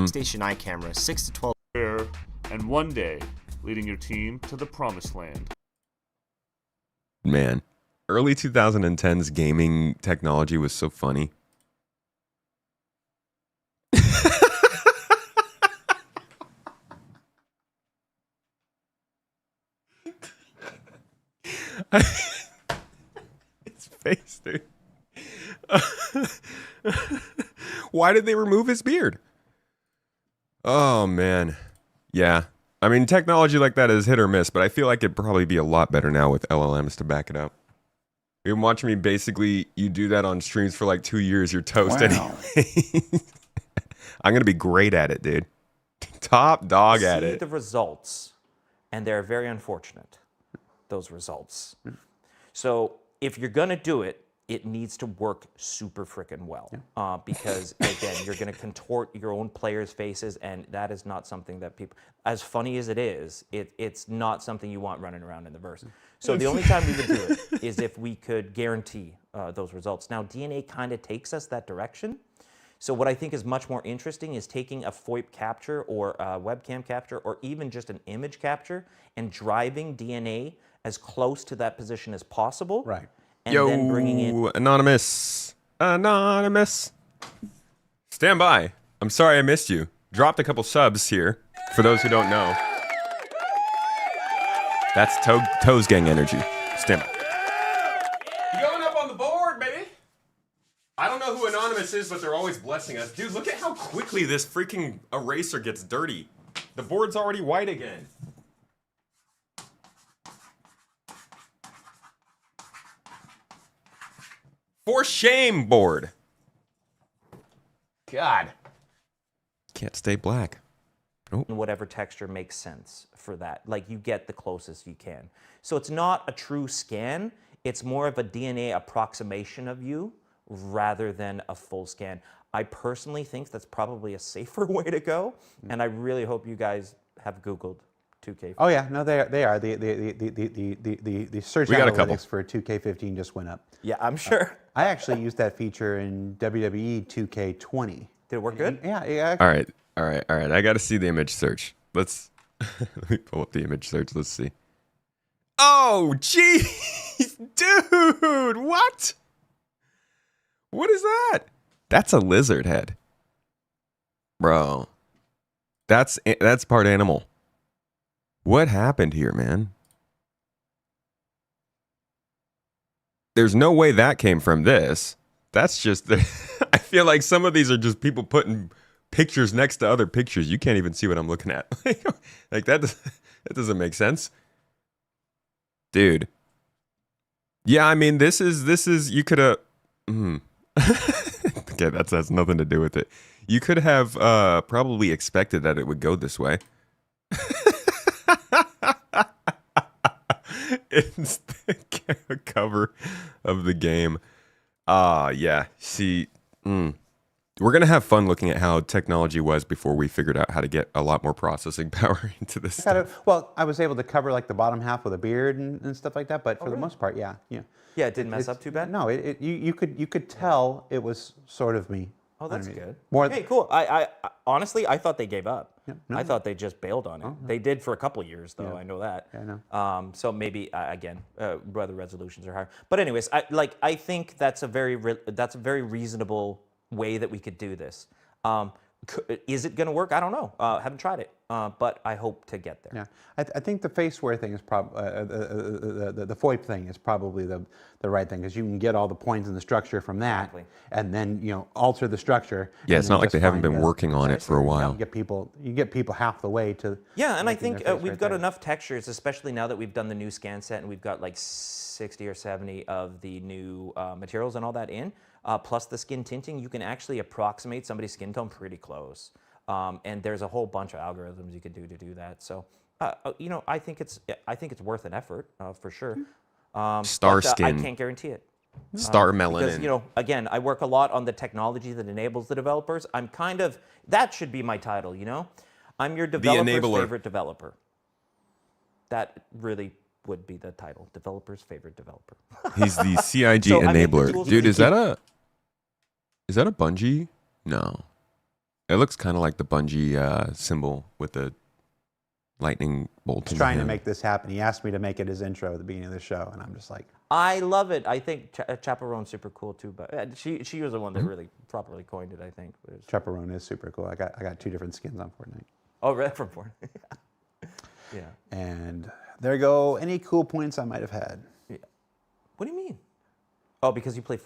Station Eye camera 6 to 12 There, and one day, leading your team to the promised land. Man, early 2010s gaming technology was so funny. His face, dude. Why did they remove his beard? Oh, man. Yeah. I mean, technology like that is hit or miss, but I feel like it'd probably be a lot better now with LLMs to back it up. You're watching me basically, you do that on streams for like 2 years, you're toast anyway. I'm going to be great at it, dude. Top dog at see it. the results, and they're very unfortunate, those results. So if you're going to do it, it needs to work super freaking well because, again, you're going to contort your own players' faces, and that is not something that people, as funny as it is, it's not something you want running around in the verse. So the only time we would do it is if we could guarantee those results. Now, DNA kind of takes us that direction. So what I think is much more interesting is taking a FOIP capture or a webcam capture or even just an image capture and driving DNA as close to that position as possible. Right. And then bringing in... Anonymous. Anonymous. Stand by. I'm sorry I missed you. Dropped a couple subs here, for those who don't know. That's Toes Gang energy. Stand by. Going up on the board, baby. I don't know who Anonymous anonymous is, but they're always blessing us. Dude, look at how quickly this freaking eraser gets dirty. The board's already white again. For shame, board. God. Can't stay black. Whatever texture makes sense for that. Like, you get the closest you can. So it's not a true scan. It's more of a DNA approximation of you rather than a full scan. I personally think that's probably a safer way to go, and I really hope you guys have Googled 2K. Oh yeah, no, they are. The search We got a couple. analytics for 2K15 just went up. Yeah, I'm sure. I actually used that feature in WWE 2K20. Did it work good? Yeah. All right. I got to see the image search. Let me pull up the image search. Let's see. Oh, jeez, dude, what? What is that? That's a lizard head, bro. That's part animal. What happened here, man? There's no way that came from this. That's just I feel like some of these are just people putting pictures next to other pictures. You can't even see what I'm looking at. Like that doesn't make sense. Dude. Yeah, I mean this is you could have okay, that has nothing to do with it. You could have probably expected that it would go this way. It's the cover of the game. Yeah. See, we're going to have fun looking at how technology was before we figured out how to get a lot more processing power into this stuff. Well, I was able to cover like the bottom half with a beard and stuff like that, but for the most part, yeah. Yeah, it didn't mess up too bad? No, you could tell it was sort of me. Oh, that's good. More hey, cool. I honestly, I thought they gave up. no. I thought they just bailed on it. They did for a couple of years, though. Yeah. I know that. Yeah, I know. So maybe again, whether resolutions are higher. But anyways, I think that's a very reasonable way that we could do this. Is it going to work? I don't know. Haven't tried it, but I hope to get there. Yeah, I think the faceware thing is probably the FOIP thing is probably the right thing because you can get all the points in the structure from that, and then alter the structure. Yeah, it's not like they haven't been working on it for a while. You get people half the way to. Yeah, and I think we've got enough textures, especially now that we've done the new scan set and we've got like 60 or 70 of the new materials and all that in. Plus the skin tinting, you can actually approximate somebody's skin tone pretty close. And there's a whole bunch of algorithms you can do to do that. So, I think it's worth an effort for sure. Star but, skin. I can't guarantee it. Star melanin. Because, again, I work a lot on the technology that enables the developers. That should be my title, I'm your developer's favorite developer. That really would be the title, developer's favorite developer. He's the CIG enabler. Dude, is that a Bungie? No. It looks kind of like the Bungie symbol with the lightning bolt. He's trying to make this happen. He asked me to make it his intro at the beginning of the show, and I'm just like, I love it. I think Chaperone's super cool too, but she was the one that really properly coined it, I think. Chaperone is super cool. I got 2 different skins on Fortnite. Oh, right, from Fortnite. Yeah. And there go any cool points I might have had. Yeah. What do you mean? Oh, because you play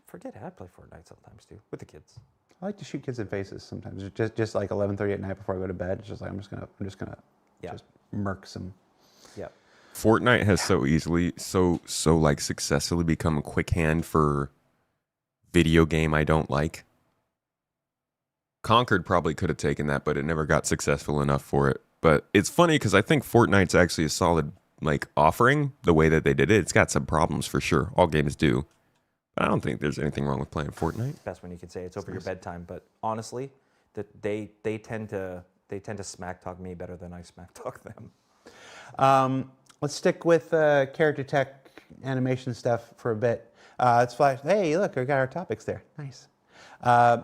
Forget it. I play Fortnite sometimes too with the kids. I like to shoot kids in faces sometimes. Just like 11:30 at night before I go to bed. It's just like I'm just gonna just murk some. Yeah. Fortnite has so like successfully become a quick hand for video game I don't like. Concord probably could have taken that, but it never got successful enough for it. But it's funny because I think Fortnite's actually a solid offering the way that they did it. It's got some problems for sure. All games do. But I don't think there's anything wrong with playing Fortnite. Best when you can say it's over your bedtime, but honestly, they tend to smack talk me better than I smack talk them. Let's stick with character tech animation stuff for a bit. Let's flash. Hey, look, we got our topics there. Nice. Let's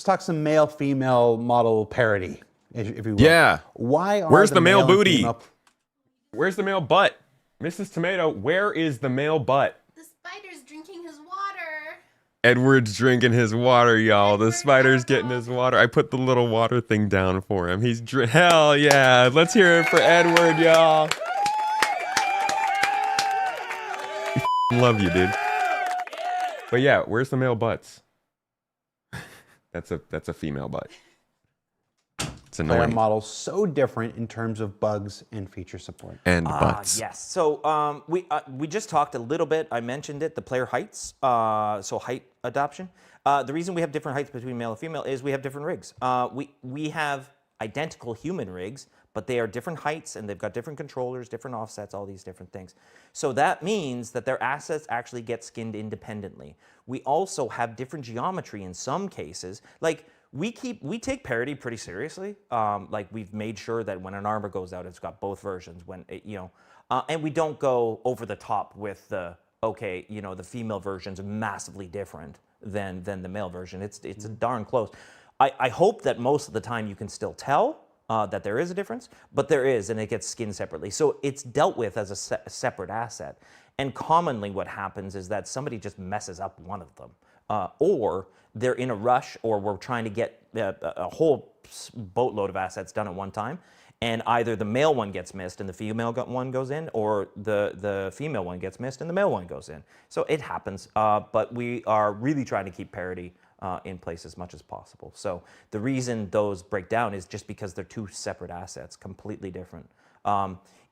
talk some male-female model parody, if you will. Yeah. Where's the male booty? Where's the male butt? Mrs. Tomato, where is the male butt? The spider's drinking his water. Edward's drinking his water, y'all. The spider's getting his water. I put the little water thing down for him. Hell yeah. Let's hear it for Edward, y'all. Love you, dude. But yeah, where's the male butts? That's a female butt. It's Player annoying. models so different in terms of bugs and feature support. And butts. Yes. So we just talked a little bit. I mentioned it. The player heights. So height adoption. The reason we have different heights between male and female is we have different rigs. We have identical human rigs, but they are different heights and they've got different controllers, different offsets, all these different things. So that means that their assets actually get skinned independently. We also have different geometry in some cases. Like we take parity pretty seriously. Like we've made sure that when an armor goes out, it's got both versions. When it, and we don't go over the top with the the female version's massively different than the male version. It's darn close. I hope that most of the time you can still tell that there is a difference, but there is, and it gets skinned separately. So it's dealt with as a separate asset. And commonly what happens is that somebody just messes up one of them. Or they're in a rush, or we're trying to get a whole boatload of assets done at one time, and either the male one gets missed and the female one goes in, or the female one gets missed and the male one goes in. So it happens, but we are really trying to keep parity in place as much as possible. So the reason those break down is just because they're two separate assets, completely different.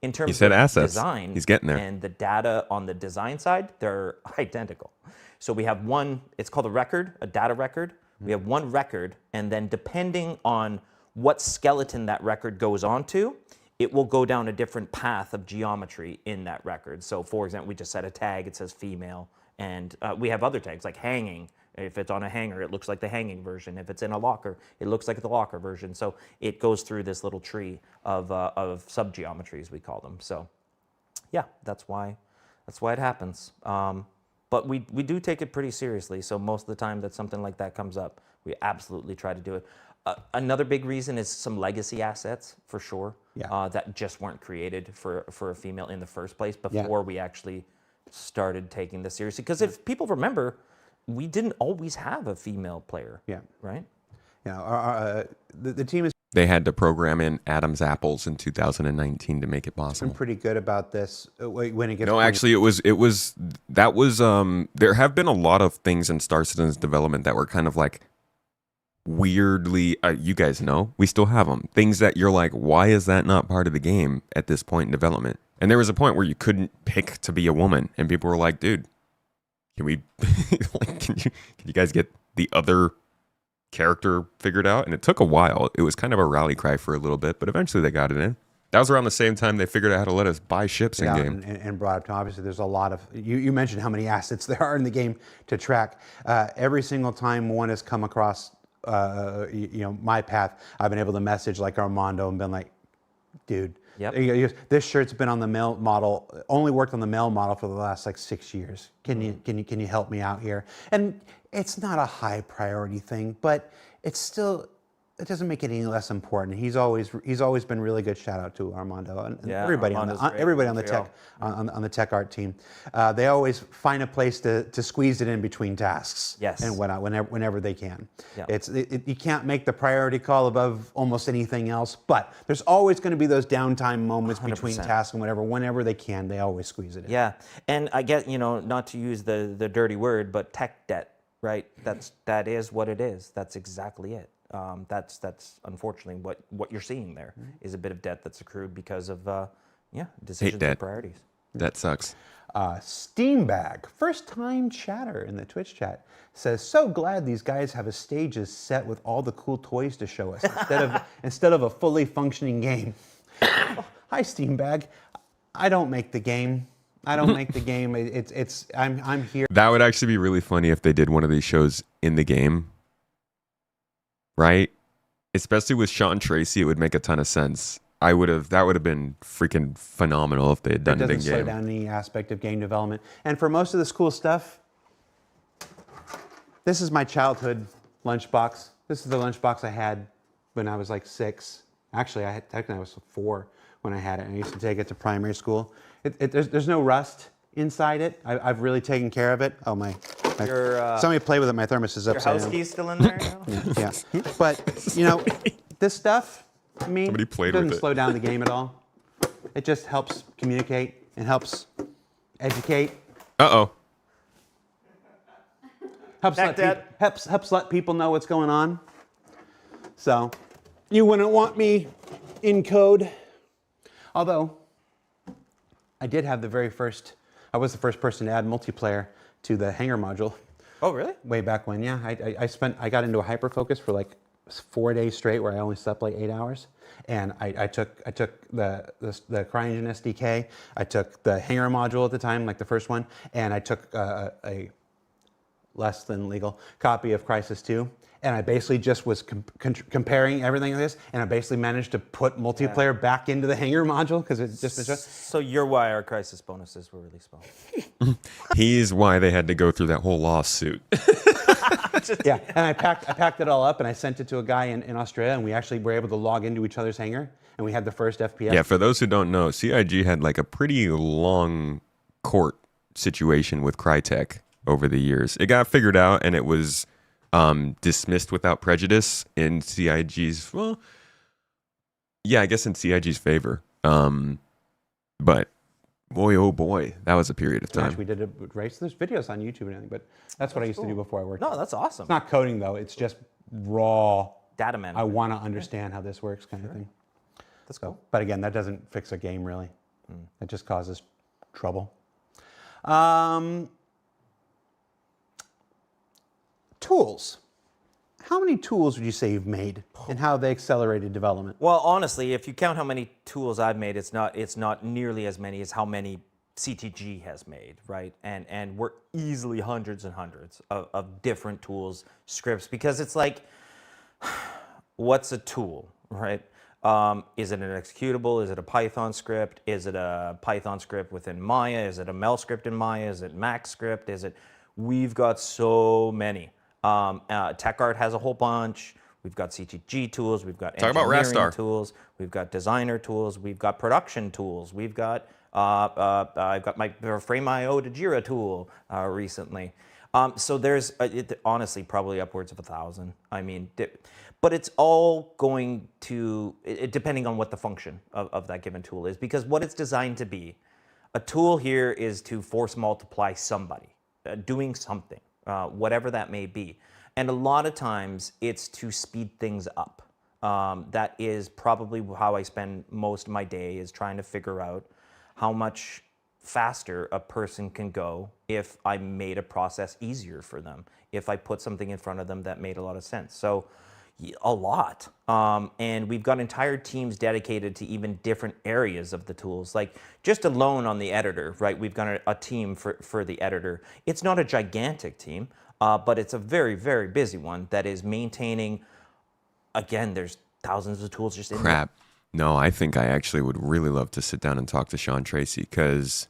In terms of assets. design, He's getting there. And the data on the design side, they're identical. So we have one, it's called a data record. We have one record, and then depending on what skeleton that record goes onto, it will go down a different path of geometry in that record. So for example, we just set a tag, it says female, and we have other tags like hanging. If it's on a hanger, it looks like the hanging version. If it's in a locker, it looks like the locker version. So it goes through this little tree of sub-geometries, we call them. So yeah, that's why it happens. But we do take it pretty seriously. So most of the time that something like that comes up, we absolutely try to do it. Another big reason is some legacy assets, for sure, that just weren't created for a female in the first place before we actually started taking this seriously. Because if people remember, we didn't always have a female player. Yeah. Right? Yeah. The team is. They had to program in Adam's apples in 2019 to make it possible. I'm pretty good about this when it gets. No, actually, there have been a lot of things in Star Citizen's development that were kind of like weirdly, you guys know, we still have them. Things that you're like, why is that not part of the game at this point in development? And there was a point where you couldn't pick to be a woman, and people were like, dude, can we, can you guys get the other character figured out? And it took a while. It was kind of a rally cry for a little bit, but eventually they got it in. That was around the same time they figured out how to let us buy ships in game. And brought up to, obviously there's a lot of, you mentioned how many assets there are in the game to track. Every single time one has come across my path, I've been able to message like Armando and been like, dude, this shirt's been on the male model, only worked on the male model for the last like 6 years. Can you help me out here? And it's not a high priority thing, but it's still, it doesn't make it any less important. He's always been really good. Shout out to Armando and everybody on the tech art team. They always find a place to squeeze it in between tasks. Yes. And whenever they can. Yeah. You can't make the priority call above almost anything else, but there's always going to be those downtime moments 100%. Between tasks and whenever they can, they always squeeze it in. Yeah, and I get, not to use the dirty word, but tech debt, right? That is what it is. That's exactly it. That's unfortunately what you're seeing there is a bit of debt that's accrued because of decisions and priorities. That sucks. Steambag, first time chatter in the Twitch chat, says, so glad these guys have a stages set with all the cool toys to show us instead of a fully functioning game. Hi Steambag, I don't make the game. I'm here. That would actually be really funny if they did one of these shows in the game. Right? Especially with Sean Tracy, it would make a ton of sense. That would have been freaking phenomenal if they had done it in game. It doesn't slow down any aspect of game development. And for most of this cool stuff, this is my childhood lunchbox. This is the lunchbox I had when I was like 6. Actually, I was 4 when I had it, and I used to take it to primary school. There's no rust inside it. I've really taken care of it. Oh my! Somebody play with it. My thermos is upside down. Your house key's still in there? Yeah. But this stuff, doesn't slow down the game at all. It just helps communicate and helps educate. Uh-oh. helps let people know what's going on. So you wouldn't want me in code. Although I did have I was the first person to add multiplayer to the Hanger module. Oh, really? Way back when, yeah. I got into a hyperfocus for like 4 days straight where I only slept like 8 hours. And I took the CryEngine SDK, I took the Hanger module at the time, like the first one, and I took a less than legal copy of Crysis 2. And I basically just was comparing everything like this, and I basically managed to put multiplayer back into the Hanger module because it's just. So you're why our Crisis bonuses were really small. He's why they had to go through that whole lawsuit. Yeah, and I packed it all up and I sent it to a guy in Australia, and we actually were able to log into each other's Hanger, and we had the first FPS. Yeah, for those who don't know, CIG had like a pretty long court situation with Crytek over the years. It got figured out, and it was dismissed without prejudice in CIG's, well, yeah, I guess in CIG's favor. But boy, oh boy, that was a period of time. We did a race. There's videos on YouTube and everything, but that's what I used to do before I worked. No, that's awesome. It's not coding though. It's just raw data management. I want to understand how this works, kind of thing. That's cool. But again, that doesn't fix a game really. It just causes trouble. Tools. How many tools would you say you've made, and how they accelerated development? Well, honestly, if you count how many tools I've made, it's not nearly as many as how many CTG has made, right? And we're easily hundreds and hundreds of different tools, scripts, because it's like, what's a tool, right? Is it an executable? Is it a Python script? Is it a Python script within Maya? Is it a Mel script in Maya? Is it Max script? We've got so many. TechArt has a whole bunch. We've got CTG tools. We've got engineering tools. We've got designer tools. We've got production tools. We've got I've got my Frame.io to Jira tool recently. So there's honestly probably upwards of 1,000. I mean, but it's all going to depending on what the function of that given tool is, because what it's designed to be, a tool here is to force multiply somebody doing something. Whatever that may be. And a lot of times it's to speed things up. That is probably how I spend most of my day, is trying to figure out how much faster a person can go if I made a process easier for them, if I put something in front of them that made a lot of sense. So a lot. And we've got entire teams dedicated to even different areas of the tools. Like just alone on the editor, right? We've got a team for the editor. It's not a gigantic team, but it's a very, very busy one that is maintaining, again, there's thousands of tools just in there. No, I think I actually would really love to sit down and talk to Sean Tracy, because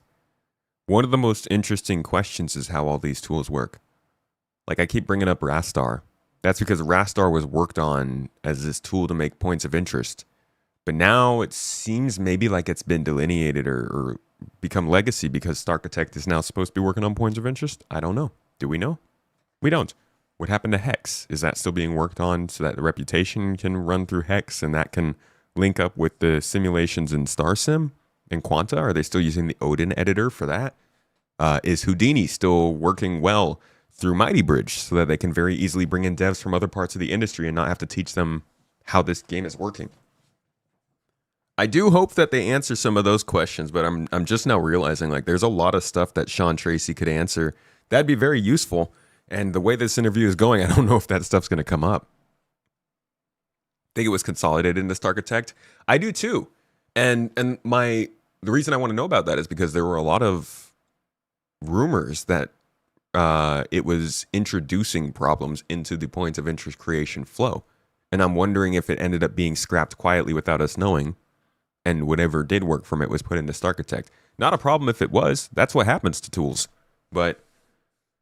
one of the most interesting questions is how all these tools work. Like I keep bringing up Rastar. That's because Rastar was worked on as this tool to make points of interest. But now it seems maybe like it's been delineated or become legacy because Starchitect is now supposed to be working on points of interest. I don't know. Do we know? We don't. What happened to Hex? Is that still being worked on so that the reputation can run through Hex and that can link up with the simulations in StarSim and Quanta? Are they still using the Odin editor for that? Is Houdini still working well through Mighty Bridge so that they can very easily bring in devs from other parts of the industry and not have to teach them how this game is working? I do hope that they answer some of those questions, but I'm just now realizing like there's a lot of stuff that Sean Tracy could answer. That'd be very useful. And the way this interview is going, I don't know if that stuff's going to come up. I think it was consolidated into Starchitect. I do too. And the reason I want to know about that is because there were a lot of rumors that it was introducing problems into the points of interest creation flow. And I'm wondering if it ended up being scrapped quietly without us knowing, and whatever did work from it was put into Starchitect. Not a problem if it was. That's what happens to tools. But,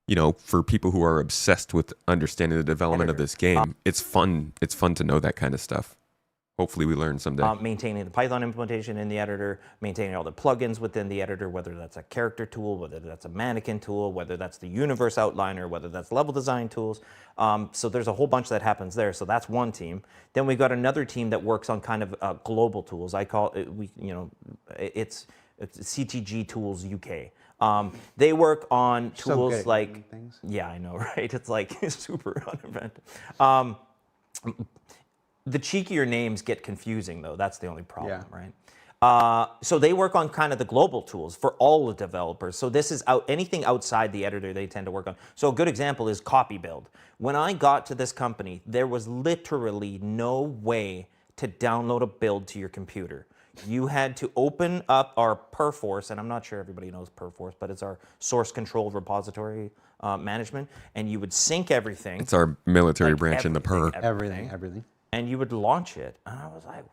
you know, for people who are obsessed with understanding the development of this game, it's fun. It's fun to know that kind of stuff. Hopefully we learn someday. Maintaining the Python implementation in the editor, maintaining all the plugins within the editor, whether that's a character tool, whether that's a mannequin tool, whether that's the universe outliner, whether that's level design tools. So there's a whole bunch that happens there. So that's one team. Then we've got another team that works on kind of global tools. I call it, it's CTG Tools UK. They work on So good tools at like, naming things. yeah, I know, right? It's like super uninventive. The cheekier names get confusing, though. That's the only problem, Yeah. right? So they work on kind of the global tools for all the developers. So this is anything outside the editor they tend to work on. So a good example is copy build. When I got to this company, there was literally no way to download a build to your computer. You had to open up our Perforce, and I'm not sure everybody knows Perforce, but it's our source control repository management, and you would sync everything. It's our military like branch in the PER. Everything. And you would launch it. And I was like,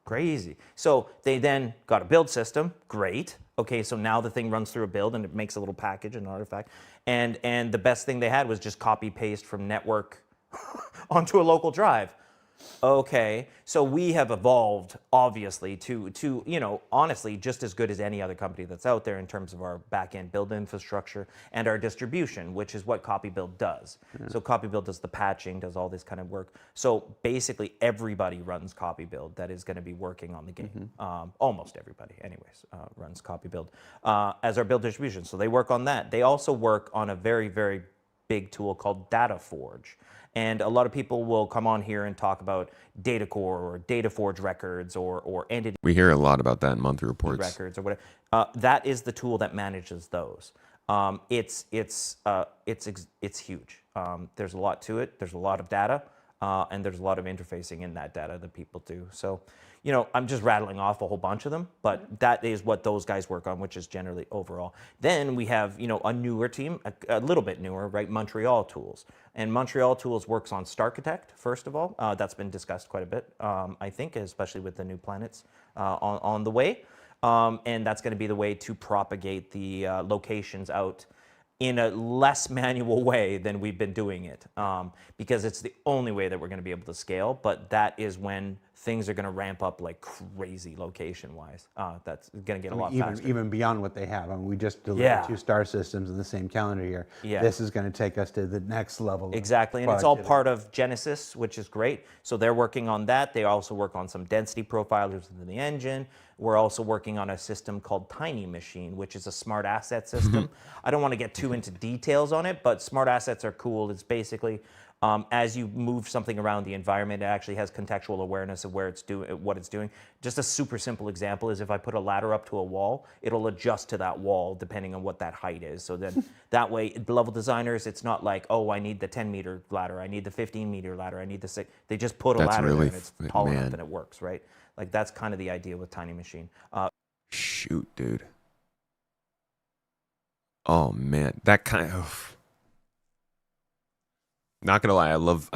crazy. So they then got a build system. Great. Okay, so now the thing runs through a build and it makes a little package, an artifact. And the best thing they had was just copy paste from network onto a local drive. Okay, so we have evolved, obviously, to honestly, just as good as any other company that's out there in terms of our back-end build infrastructure and our distribution, which is what CopyBuild does. Yeah. So CopyBuild does the patching, does all this kind of work. So basically, everybody runs CopyBuild that is going to be working on the game. Almost everybody, anyways, runs CopyBuild as our build distribution. So they work on that. They also work on a very, very big tool called DataForge. And a lot of people will come on here and talk about DataCore or DataForge records or entity. We hear a lot about that in monthly reports. Records or whatever. That is the tool that manages those. It's huge. There's a lot to it. There's a lot of data, and there's a lot of interfacing in that data that people do. So, I'm just rattling off a whole bunch of them, but that is what those guys work on, which is generally overall. Then we have, a newer team, a little bit newer, right? Montreal Tools. And Montreal Tools works on Starchitect, first of all. That's been discussed quite a bit, I think, especially with the new planets on the way. And that's going to be the way to propagate the locations out in a less manual way than we've been doing it, because it's the only way that we're going to be able to scale. But that is when things are going to ramp up like crazy location-wise. That's going to get a lot faster. Even beyond what they have. I mean, we just delivered 2 star systems in the same calendar year. Yeah. This is going to take us to the next level. Exactly, and it's all part of Genesis, which is great. So they're working on that. They also work on some density profilers within the engine. We're also working on a system called Tiny Machine, which is a smart asset system. I don't want to get too into details on it, but smart assets are cool. It's basically, as you move something around the environment, it actually has contextual awareness of where it's doing, what it's doing. Just a super simple example is if I put a ladder up to a wall, it'll adjust to that wall depending on what that height is. So then that way, level designers, it's not like, oh, I need the 10-meter ladder, I need the 15-meter ladder, I need the 6. They just put a ladder there and it's tall enough and it works, right? Like that's kind of the idea with Tiny Machine. Shoot, dude. Oh man, that kind of. Not gonna lie, I love.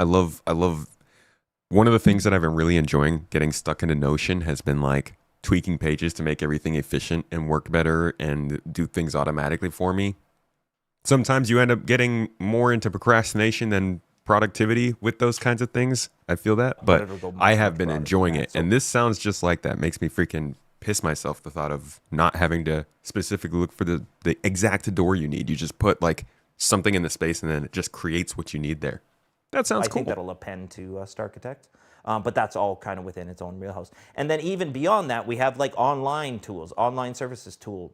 One of the things that I've been really enjoying getting stuck into Notion has been like tweaking pages to make everything efficient and work better and do things automatically for me. Sometimes you end up getting more into procrastination than productivity with those kinds of things. I feel that, but I have been enjoying it. And this sounds just like that. Makes me freaking piss myself, the thought of not having to specifically look for the exact door you need. You just put like something in the space and then it just creates what you need there. That sounds cool. I think that'll append to Starchitect. But that's all kind of within its own wheelhouse. And then even beyond that, we have like online tools, online services tool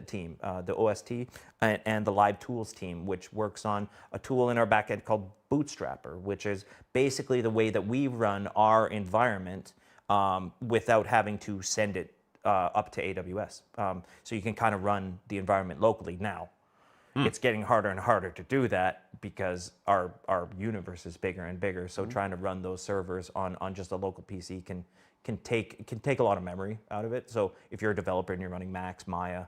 team, the OST and the live tools team, which works on a tool in our backend called Bootstrapper, which is basically the way that we run our environment without having to send it up to AWS. So you can kind of run the environment locally now. It's getting harder and harder to do that because our universe is bigger and bigger. So trying to run those servers on just a local PC can take a lot of memory out of it. So if you're a developer and you're running Max, Maya,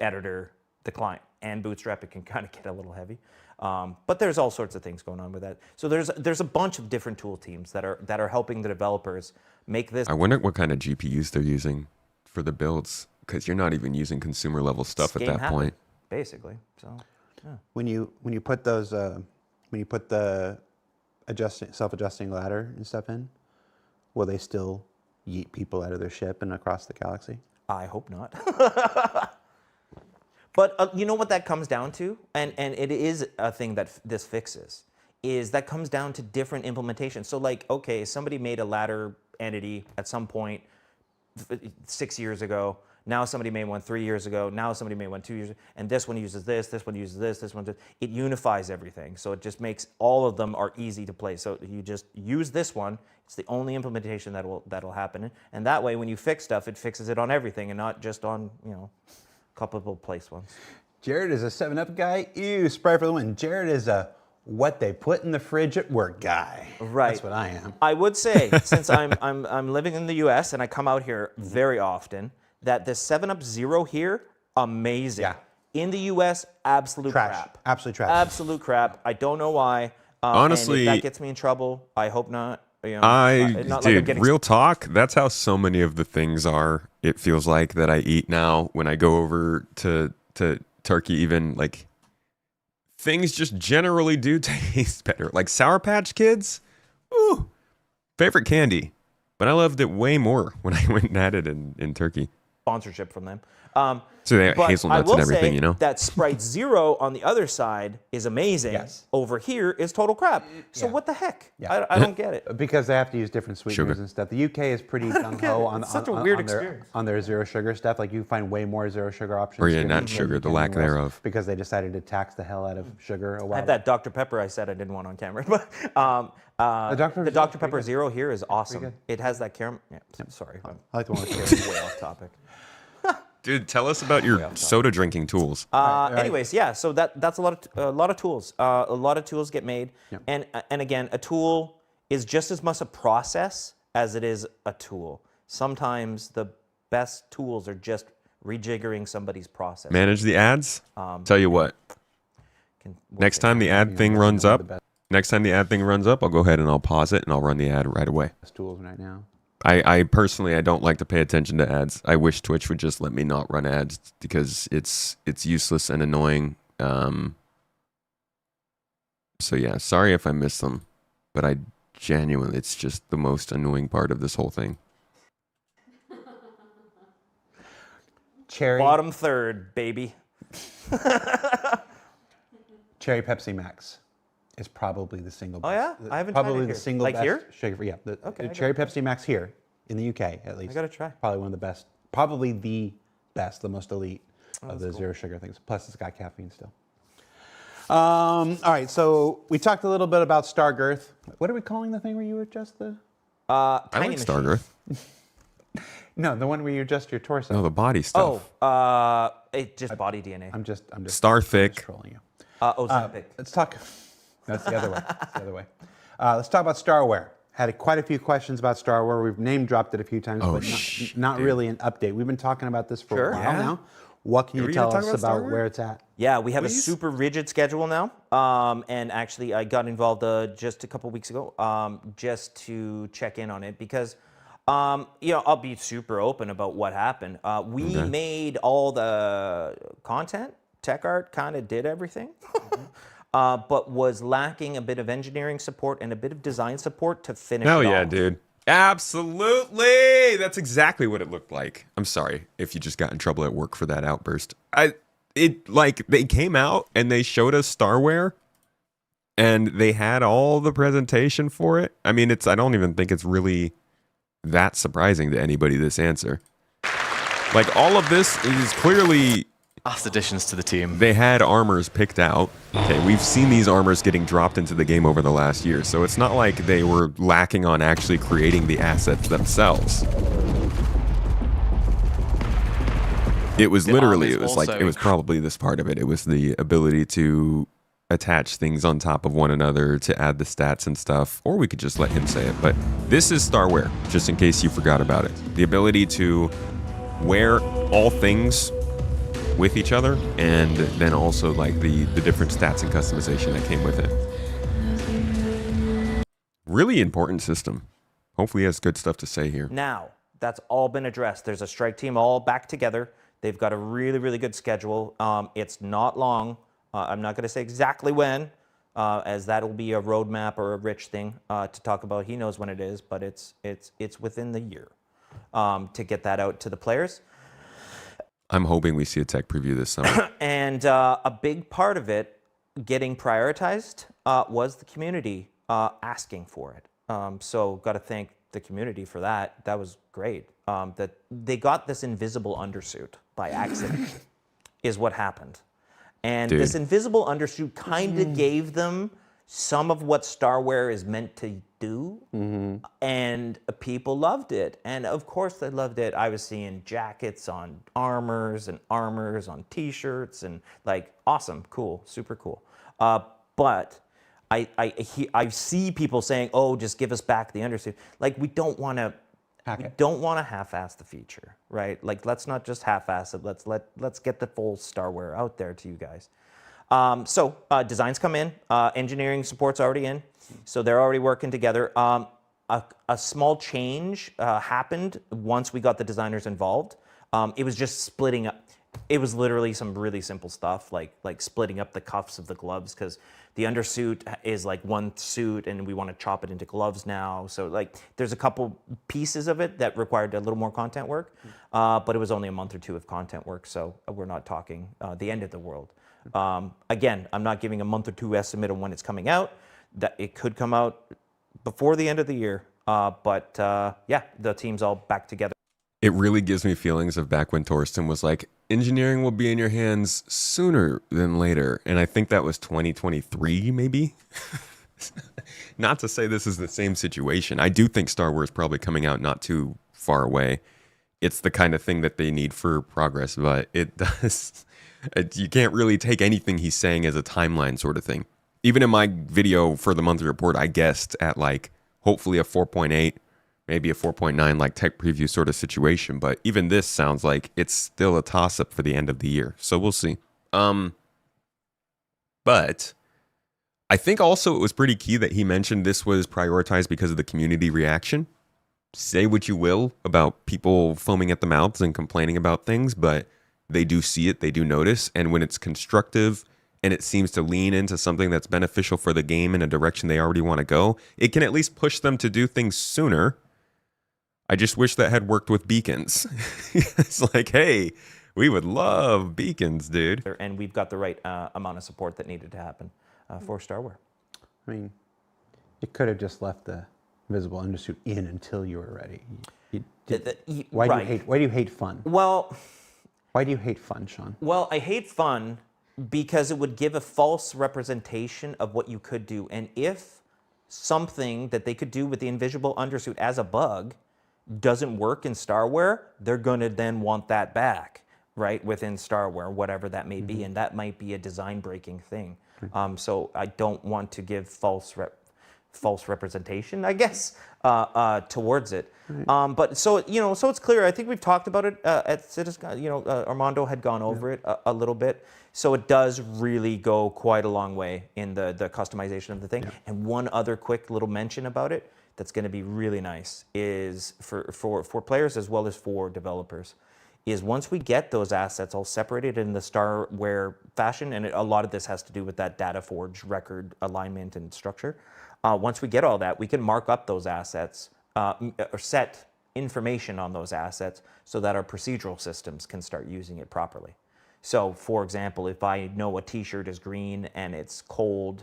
Editor, the client, and Bootstrap, it can kind of get a little heavy. But there's all sorts of things going on with that. So there's a bunch of different tool teams that are helping the developers make this. I wonder what kind of GPUs they're using for the builds, because you're not even using consumer level stuff at that point. Basically, so yeah. When you put those when you put the self-adjusting ladder and stuff in, will they still yeet people out of their ship and across the galaxy? I hope not. But you know what that comes down to, and it is a thing that this fixes, is that comes down to different implementations. So like, okay, somebody made a ladder entity at some point 6 years ago, Now somebody made one 3 years ago. Now somebody made one 2 years ago. And this one uses this. This one uses this one. It unifies everything. So it just makes all of them are easy to play. So you just use this one. It's the only implementation that'll happen. And that way, when you fix stuff, it fixes it on everything and not just on, couple place ones. Jared is a 7-Up guy. Ew, Sprite for the win. Jared is a what they put in the fridge at work guy. Right. That's what I am. I would say, since I'm living in the U.S. and I come out here very often, that the 7-Up Zero here, amazing. Yeah. In the U.S., absolute Trash. crap. Absolute trash. Absolute crap. I don't know why. Honestly, and if that gets me in trouble, I hope not. Dude, real talk, that's how so many of the things are. It feels like that I eat now when I go over to Turkey, even like things just generally do taste better. Like Sour Patch Kids, ooh, favorite candy. But I loved it way more when I went and had it in Turkey. Sponsorship from them. So they got But hazelnuts and everything, say you know? that Sprite Zero on the other side is amazing. Yes. Over here is total crap. So what the heck? Yeah. I don't get it. Because they have to use different sweeteners Sugar. and stuff. The UK is pretty gung-ho on, It's such a on- weird on their, experience. on their zero sugar stuff. Like you find way more zero sugar options. Or yeah, here not than sugar, you the can lack anywhere else thereof. Because they decided to tax the hell out of sugar a I while had that Dr. Pepper I said I didn't want on camera. But The Dr. the Dr. Pepper Zero here is awesome. good. It has that caramel. Yeah, sorry. I'm I like the one with way off topic. Dude, tell us about your soda drinking tools. Anyways, yeah. So that's a lot of tools. A lot of tools get made, and again, a tool is just as much a process as it is a tool. Sometimes the best tools are just rejiggering somebody's process. Manage the ads. Tell you what. Next time the ad thing runs up, I'll go ahead and I'll pause it and I'll run the ad right away. tools right now. I personally, I don't like to pay attention to ads. I wish Twitch would just let me not run ads because it's useless and annoying. So yeah, sorry if I miss them, but I genuinely, it's just the most annoying part of this whole thing. Cherry. Bottom third, baby. Cherry Pepsi Max is probably the single best. Oh, yeah? I haven't tried probably it the here. single Like best here? sugar. Yeah, the Okay, I Cherry Pepsi Max here in the UK at least. I gotta try. Probably one of the best. Probably the best, the most elite of the zero sugar things. Plus, it's got caffeine still. All right, so we talked a little bit about Stargirth. What are we calling the thing where you adjust the? I Tiny like machine. Stargirth. No, the one where you adjust your torso. No, the body stuff. It just body DNA. I'm just Star thick. trolling you. Ozempic. Let's talk. That's the other way. That's the other way. Let's talk about Starware. Had quite a few questions about Starware. We've name dropped it a few times, but not really an update. We've been talking about this for a while now. What can you tell us about where it's at? Yeah, we have a super rigid schedule now. And actually, I got involved just a couple weeks ago just to check in on it because, I'll be super open about what happened. We made all the content, tech art, kind of did everything, but was lacking a bit of engineering support and a bit of design support to finish Hell it yeah, off. dude. Absolutely. That's exactly what it looked like. I'm sorry if you just got in trouble at work for that outburst. They came out and they showed us Starware and they had all the presentation for it. I mean, I don't even think it's really that surprising to anybody, this answer. Like, all of this is clearly... Last additions to the team. They had armors picked out. Okay, we've seen these armors getting dropped into the game over the last year, so it's not like they were lacking on actually creating the assets themselves. It was literally, it was probably this part of it. It was the ability to attach things on top of one another to add the stats and stuff, or we could just let him say it. But this is Starware, just in case you forgot about it. The ability to wear all things with each other, and then also like the different stats and customization that came with it. Really important system. Hopefully he has good stuff to say here. Now, that's all been addressed. There's a strike team all back together. They've got a really, really good schedule. It's not long. I'm not going to say exactly when, as that will be a roadmap or a Rich thing to talk about. He knows when it is, but it's within the year to get that out to the players. I'm hoping we see a tech preview this summer. And a big part of it getting prioritized was the community asking for it. So got to thank the community for that. That was great. That they got this invisible undersuit by accident is what happened. And Dude. this invisible undersuit kind of gave them some of what Starware is meant to do, and people loved it. And of course they loved it. I was seeing jackets on armors and armors on t-shirts, and like, awesome, cool, super cool. But I see people saying, oh, just give us back the undersuit. Like, we don't want to half-ass the feature, right? Like, let's not just half-ass it. Let's get the full Starware out there to you guys. So designs come in, engineering support's already in, so they're already working together. A small change happened once we got the designers involved. It was just splitting up. It was literally some really simple stuff, like splitting up the cuffs of the gloves, because the undersuit is like one suit and we want to chop it into gloves now. So like there's a couple pieces of it that required a little more content work, but it was only a month or two of content work, so we're not talking the end of the world. Again, I'm not giving a month or two estimate on when it's coming out. That it could come out before the end of the year, but yeah, the team's all back together. It really gives me feelings of back when Torsten was like, engineering will be in your hands sooner than later. And I think that was 2023, maybe? Not to say this is the same situation. I do think Star Wars is probably coming out not too far away. It's the kind of thing that they need for progress, but it does... You can't really take anything he's saying as a timeline sort of thing. Even in my video for the monthly report, I guessed at like, hopefully a 4.8, maybe a 4.9 like tech preview sort of situation, but even this sounds like it's still a toss-up for the end of the year, so we'll see. But I think also it was pretty key that he mentioned this was prioritized because of the community reaction. Say what you will about people foaming at the mouths and complaining about things, but they do see it, they do notice, and when it's constructive and it seems to lean into something that's beneficial for the game in a direction they already want to go, it can at least push them to do things sooner. I just wish that had worked with beacons. It's like, hey, we would love beacons, dude. And we've got the right amount of support that needed to happen for Starware. I mean, you could have just left the invisible undersuit in until you were ready. Why do you hate fun? Well, why do you hate fun, Sean? Well, I hate fun because it would give a false representation of what you could do. And if something that they could do with the invisible undersuit as a bug doesn't work in Starware, they're going to then want that back, right, within Starware, whatever that may be. And that might be a design-breaking thing. So I don't want to give false representation, I guess, towards it. Right. But so, so it's clear. I think we've talked about it at Citizen. Armando had gone over it a little bit. So it does really go quite a long way in the customization of the thing. Yeah. And one other quick little mention about it that's going to be really nice is for players as well as for developers, is once we get those assets all separated in the Starware fashion, and a lot of this has to do with that data forge record alignment and structure. Once we get all that, we can mark up those assets or set information on those assets so that our procedural systems can start using it properly. So, for example, if I know a t-shirt is green and it's cold,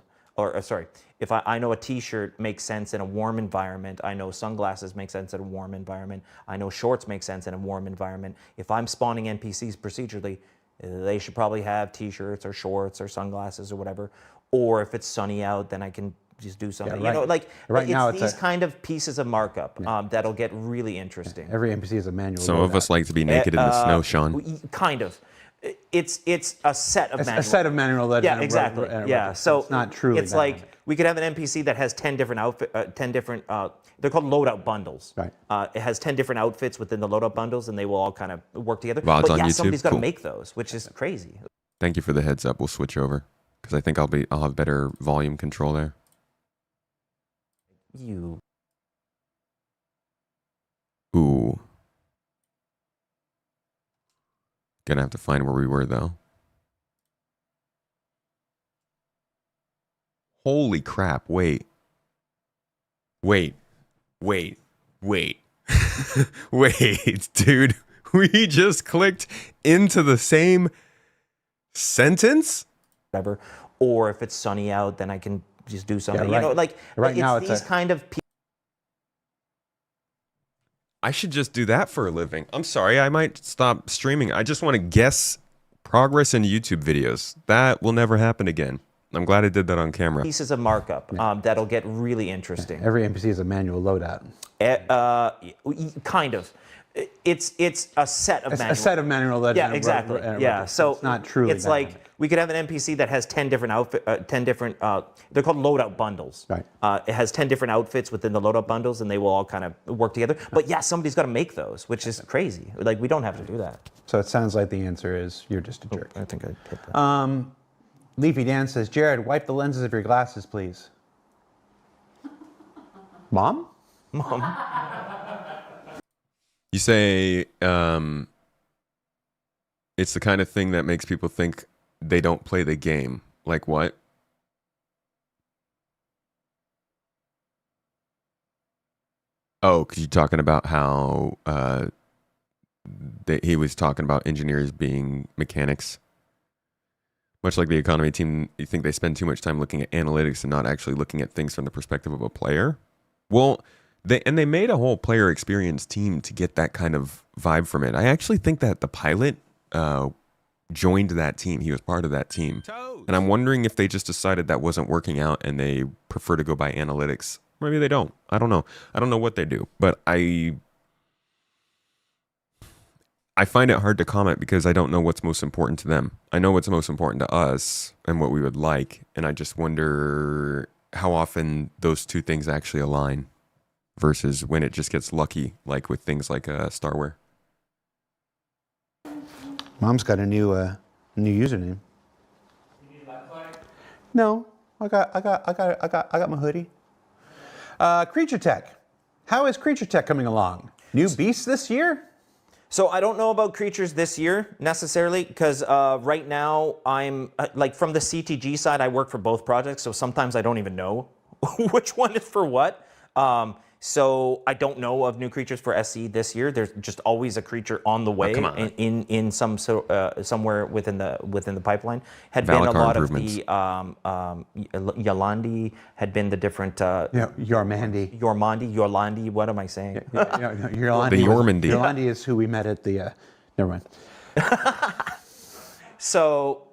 if I know a t-shirt makes sense in a warm environment, I know sunglasses make sense in a warm environment, I know shorts make sense in a warm environment. If I'm spawning NPCs procedurally, they should probably have t-shirts or shorts or sunglasses or whatever. Or if it's sunny out, then I can just do something. Yeah, right. Right now it's these kind of pieces of markup that'll get really interesting. Yeah, every NPC is a manual. Some of us like to be naked in the snow, Sean. Kind of. It's a set of manual. A set of manual that. Yeah, exactly. Yeah, so it's not truly. It's like we could have an NPC that has 10 different they're called loadout bundles. Right. It has 10 different outfits within the loadout bundles, and they will all kind of work together. VODs but on yeah, YouTube. somebody's got to make those, which is crazy. Thank you for the heads up. We'll switch over because I think I'll have better volume control there. Ooh. Gonna have to find where we were though. Holy crap, wait. Wait, dude. We just clicked into the same sentence? Whatever. Or if it's sunny out, then I can just do something. Yeah, right. Right now it's these kind of I should just do that for a living. I'm sorry, I might stop streaming. I just want to guess progress in YouTube videos. That will never happen again. I'm glad I did that on camera. Pieces of markup that'll get really interesting. Every NPC is a manual loadout. Kind of. It's a set of manual. A set of manual loadouts. Yeah, exactly. Yeah, so it's not truly. It's like we could have an NPC that has 10 different they're called loadout bundles. Right. It has 10 different outfits within the loadout bundles, and they will all kind of work together. But yeah, somebody's got to make those, which is crazy. Like we don't have to do that. So it sounds like the answer is you're just a jerk. I think I hit that. Leafy Dan says, Jared, wipe the lenses of your glasses, please. Mom? Mom. You say it's the kind of thing that makes people think they don't play the game. Like what? Oh, because you're talking about how he was talking about engineers being mechanics. Much like the economy team, you think they spend too much time looking at analytics and not actually looking at things from the perspective of a player? Well, they made a whole player experience team to get that kind of vibe from it. I actually think that the pilot joined that team. He was part of that team. And I'm wondering if they just decided that wasn't working out and they prefer to go by analytics. Maybe they don't. I don't know. I don't know what they do. But I find it hard to comment because I don't know what's most important to them. I know what's most important to us and what we would like. And I just wonder how often those two things actually align versus when it just gets lucky, like with things like Starware. Mom's got a new username. No, I got my hoodie. Creature Tech. How is Creature Tech coming along? New beasts this year? So I don't know about creatures this year necessarily because right now I'm like from the CTG side, I work for both projects. So sometimes I don't even know which one is for what. So I don't know of new creatures for SC this year. There's just always a creature on the way in some somewhere within the pipeline. Had been a lot of the Yolandi, had been the different Yormandi. What am I saying? Yormandi. The Yormandi. Yormandi is who we met at the. Never mind. So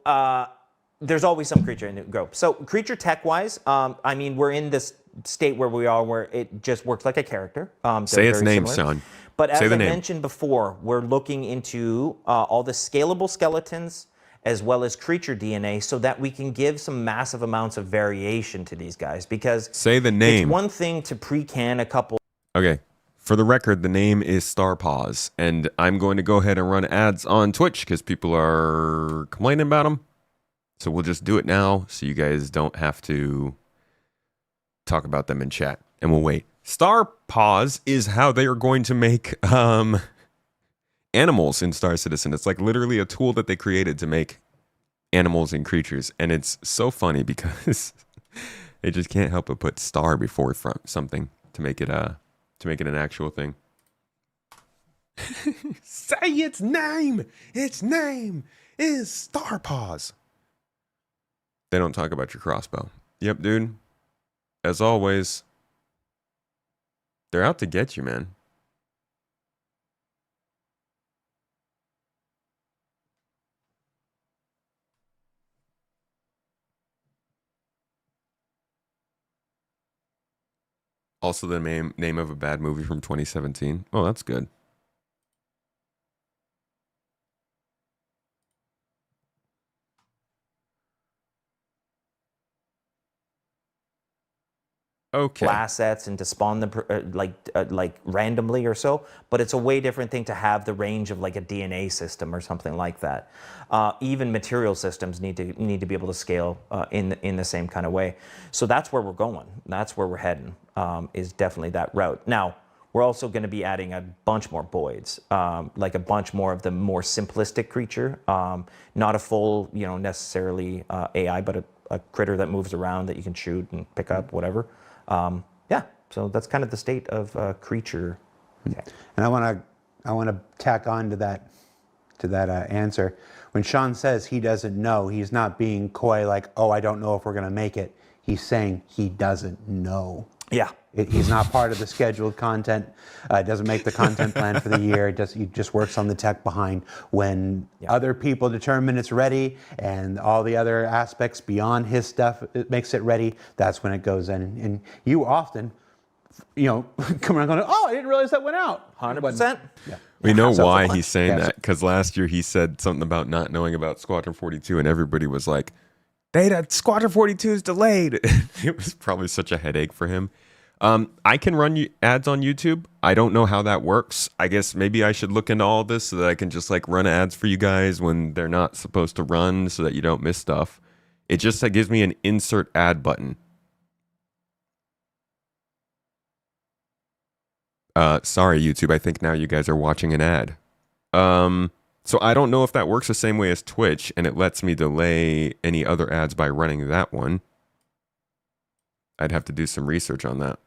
there's always some creature in the group. So creature tech wise, I mean we're in this state where we are where it just works like a character. Say its name, Sean. But as I mentioned before, we're looking into all the scalable skeletons as well as creature DNA so that we can give some massive amounts of variation to these guys because say the name. It's one thing to pre-can a couple. Okay. For the record, the name is Starpaws, and I'm going to go ahead and run ads on Twitch because people are complaining about them. So we'll just do it now so you guys don't have to talk about them in chat, and we'll wait. Starpaws is how they are going to make animals in Star Citizen. It's like literally a tool that they created to make animals and creatures, and it's so funny because they just can't help but put star before something to make it an actual thing. Say its name. Its name is Starpaws. They don't talk about your crossbow. Yep, dude. As always, they're out to get you, man. Also the name of a bad movie from 2017. Oh, that's good. Okay. Assets and to spawn them like randomly or so, but it's a way different thing to have the range of like a DNA system or something like that. Even material systems need to be able to scale in the same kind of way. So that's where we're going. That's where we're heading. Is definitely that route. Now we're also going to be adding a bunch more boids, like a bunch more of the more simplistic creature, not a full necessarily AI, but a critter that moves around that you can shoot and pick up whatever. Yeah, so that's kind of the state of creature. Okay. And I want to tack on to that answer. When Sean says he doesn't know, he's not being coy like, oh, I don't know if we're going to make it. He's saying he doesn't know. Yeah. He's not part of the scheduled content. Doesn't make the content plan for the year. He just works on the tech behind. When other people determine it's ready and all the other aspects beyond his stuff it makes it ready, that's when it goes in. And you often, come around going, "Oh, I didn't realize that went out." 100%. Yeah. We know So- why he's saying Yeah. that, because last year he said something about not knowing about Squadron 42, and everybody was like, "Data, Squadron 42 is delayed." It was probably such a headache for him. I can run ads on YouTube. I don't know how that works. I guess maybe I should look into all this so that I can just like run ads for you guys when they're not supposed to run, so that you don't miss stuff. It just gives me an insert ad button. Sorry, YouTube. I think now you guys are watching an ad. So I don't know if that works the same way as Twitch, and it lets me delay any other ads by running that one. I'd have to do some research on that.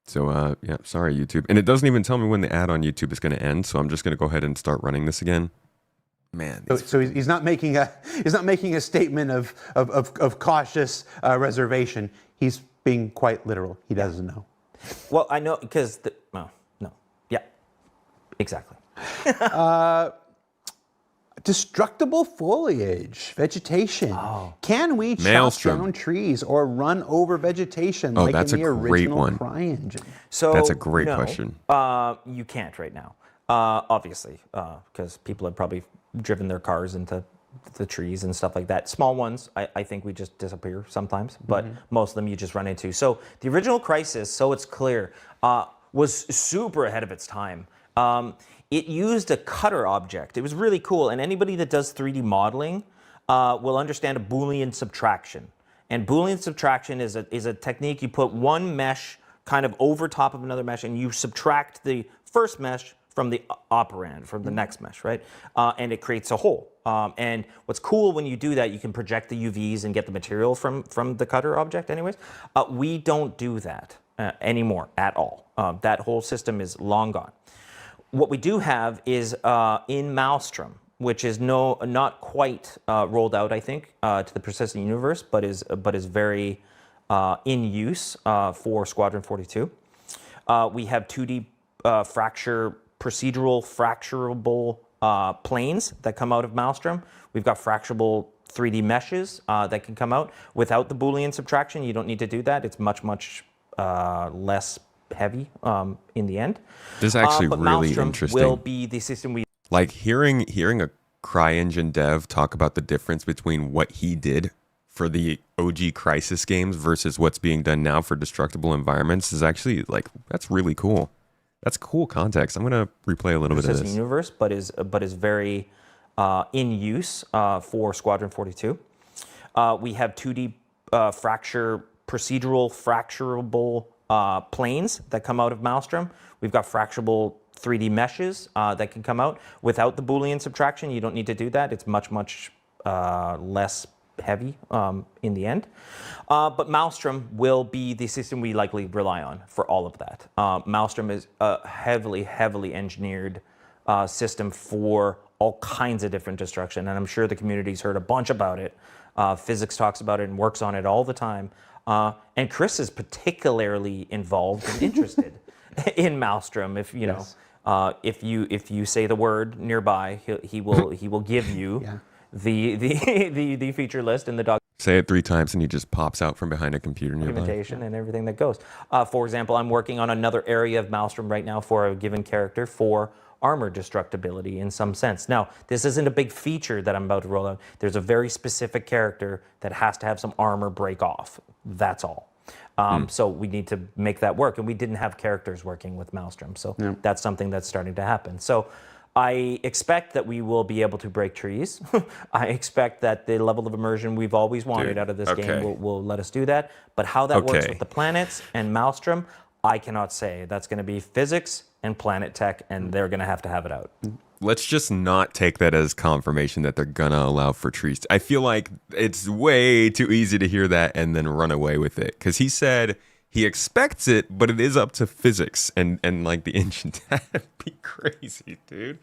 So, yeah, sorry, YouTube. And it doesn't even tell me when the ad on YouTube is going to end, so I'm just going to go ahead and start running this again. Man. So he's not making a statement of cautious reservation. He's being quite literal. He doesn't know. Well, I know because no. Yeah. Exactly. Destructible foliage, vegetation. Oh. Can we chop Maelstrom. down trees or run over vegetation like that's in the a great original one. CryEngine? So That's a great no, question. You can't right now, obviously, because people have probably driven their cars into the trees and stuff like that. Small ones, I think we just disappear sometimes, but most of them you just run into. So the original Crisis, so it's clear, was super ahead of its time. It used a cutter object. It was really cool, and anybody that does 3D modeling will understand a Boolean subtraction. And Boolean subtraction is a technique. You put one mesh kind of over top of another mesh, and you subtract the first mesh from the operand, from the next mesh, right? And it creates a hole. And what's cool when you do that, you can project the UVs and get the material from the cutter object anyways. We don't do that anymore at all. That whole system is long gone. What we do have is in Maelstrom, which is not quite rolled out, I think, to the persistent universe, but is very in use for Squadron 42. We have 2D procedural fracturable planes that come out of Maelstrom. We've got fracturable 3D meshes that can come out. Without the Boolean subtraction, you don't need to do that. It's much less heavy in the end. This is actually but really Maelstrom interesting. will be the system we Like hearing a CryEngine dev talk about the difference between what he did for the OG Crisis games versus what's being done now for destructible environments is actually that's really cool. That's cool context. I'm gonna replay a little bit of this. universe, but is very in use for Squadron 42. We have 2D procedural fracturable planes that come out of Maelstrom. We've got fracturable 3D meshes that can come out. Without the Boolean subtraction, you don't need to do that. It's much less heavy in the end. But Maelstrom will be the system we likely rely on for all of that. Maelstrom is a heavily engineered system for all kinds of different destruction, and I'm sure the community's heard a bunch about it. Physics talks about it and works on it all the time. And Chris is particularly involved and interested in Maelstrom. If you know, if you say the word nearby, he will give you the feature list and the Say it 3 times and he just pops out from behind a computer nearby. documentation and everything that goes. For example, I'm working on another area of Maelstrom right now for a given character for armor destructibility in some sense. Now, this isn't a big feature that I'm about to roll out. There's a very specific character that has to have some armor break off. That's all. So we need to make that work, and we didn't have characters working with Maelstrom, so that's something that's starting to happen. So I expect that we will be able to break trees. I expect that the level of immersion we've always wanted out of this game will let us do that. But how that works with the planets and Maelstrom, I cannot say. That's going to be physics and planet tech, and they're going to have it out. Let's just not take that as confirmation that they're gonna allow for trees. I feel like it's way too easy to hear that and then run away with it. Because he said he expects it, but it is up to physics and like the engine. That'd be crazy, dude.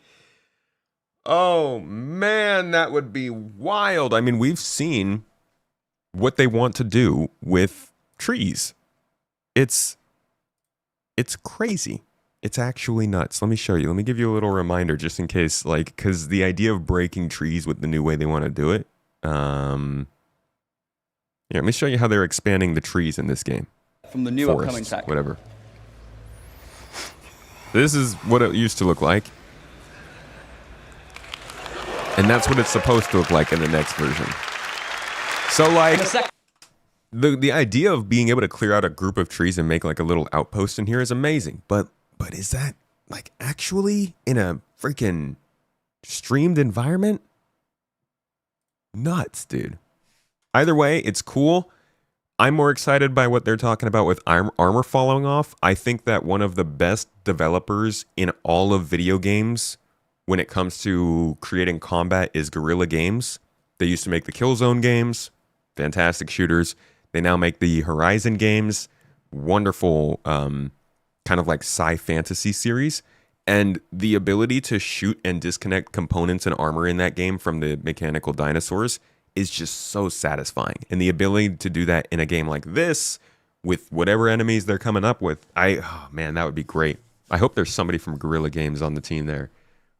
Oh man, that would be wild. I mean, we've seen what they want to do with trees. It's crazy. It's actually nuts. Let me show you. Let me give you a little reminder just in case, like, because the idea of breaking trees with the new way they want to do it. Here, let me show you how they're expanding the trees in this game. From the new upcoming tech. Whatever. This is what it used to look like. And that's what it's supposed to look like in the next version. So, like, the idea of being able to clear out a group of trees and make like a little outpost in here is amazing. But is that like actually in a freaking streamed environment? Nuts, dude. Either way, it's cool. I'm more excited by what they're talking about with armor falling off. I think that one of the best developers in all of video games when it comes to creating combat is Guerrilla Games. They used to make the Killzone games, fantastic shooters. They now make the Horizon games, wonderful kind of like sci-fantasy series. And the ability to shoot and disconnect components and armor in that game from the mechanical dinosaurs is just so satisfying. And the ability to do that in a game like this with whatever enemies they're coming up with, oh man, that would be great. I hope there's somebody from Guerrilla Games on the team there,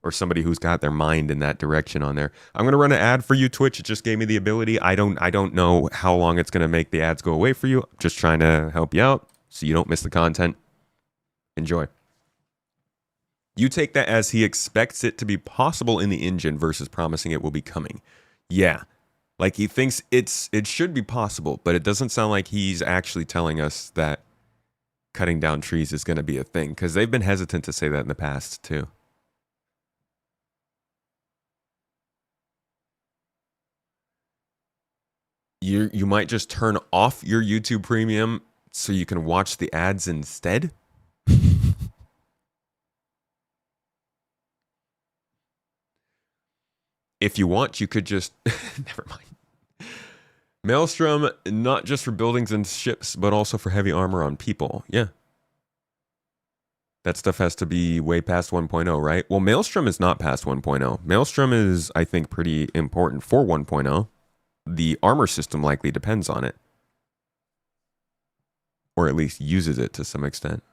or somebody who's got their mind in that direction on there. I'm going to run an ad for you, Twitch. It just gave me the ability. I don't know how long it's going to make the ads go away for you. I'm just trying to help you out so you don't miss the content. Enjoy. You take that as he expects it to be possible in the engine versus promising it will be coming. Yeah. Like he thinks it should be possible, but it doesn't sound like he's actually telling us that cutting down trees is going to be a thing, because they've been hesitant to say that in the past too. You might just turn off your YouTube Premium so you can watch the ads instead. If you want, you could just never mind. Maelstrom, not just for buildings and ships, but also for heavy armor on people. Yeah. That stuff has to be way past 1.0, right? Well, Maelstrom is not past 1.0. Maelstrom is, I think, pretty important for 1.0. The armor system likely depends on it. Or at least uses it to some extent.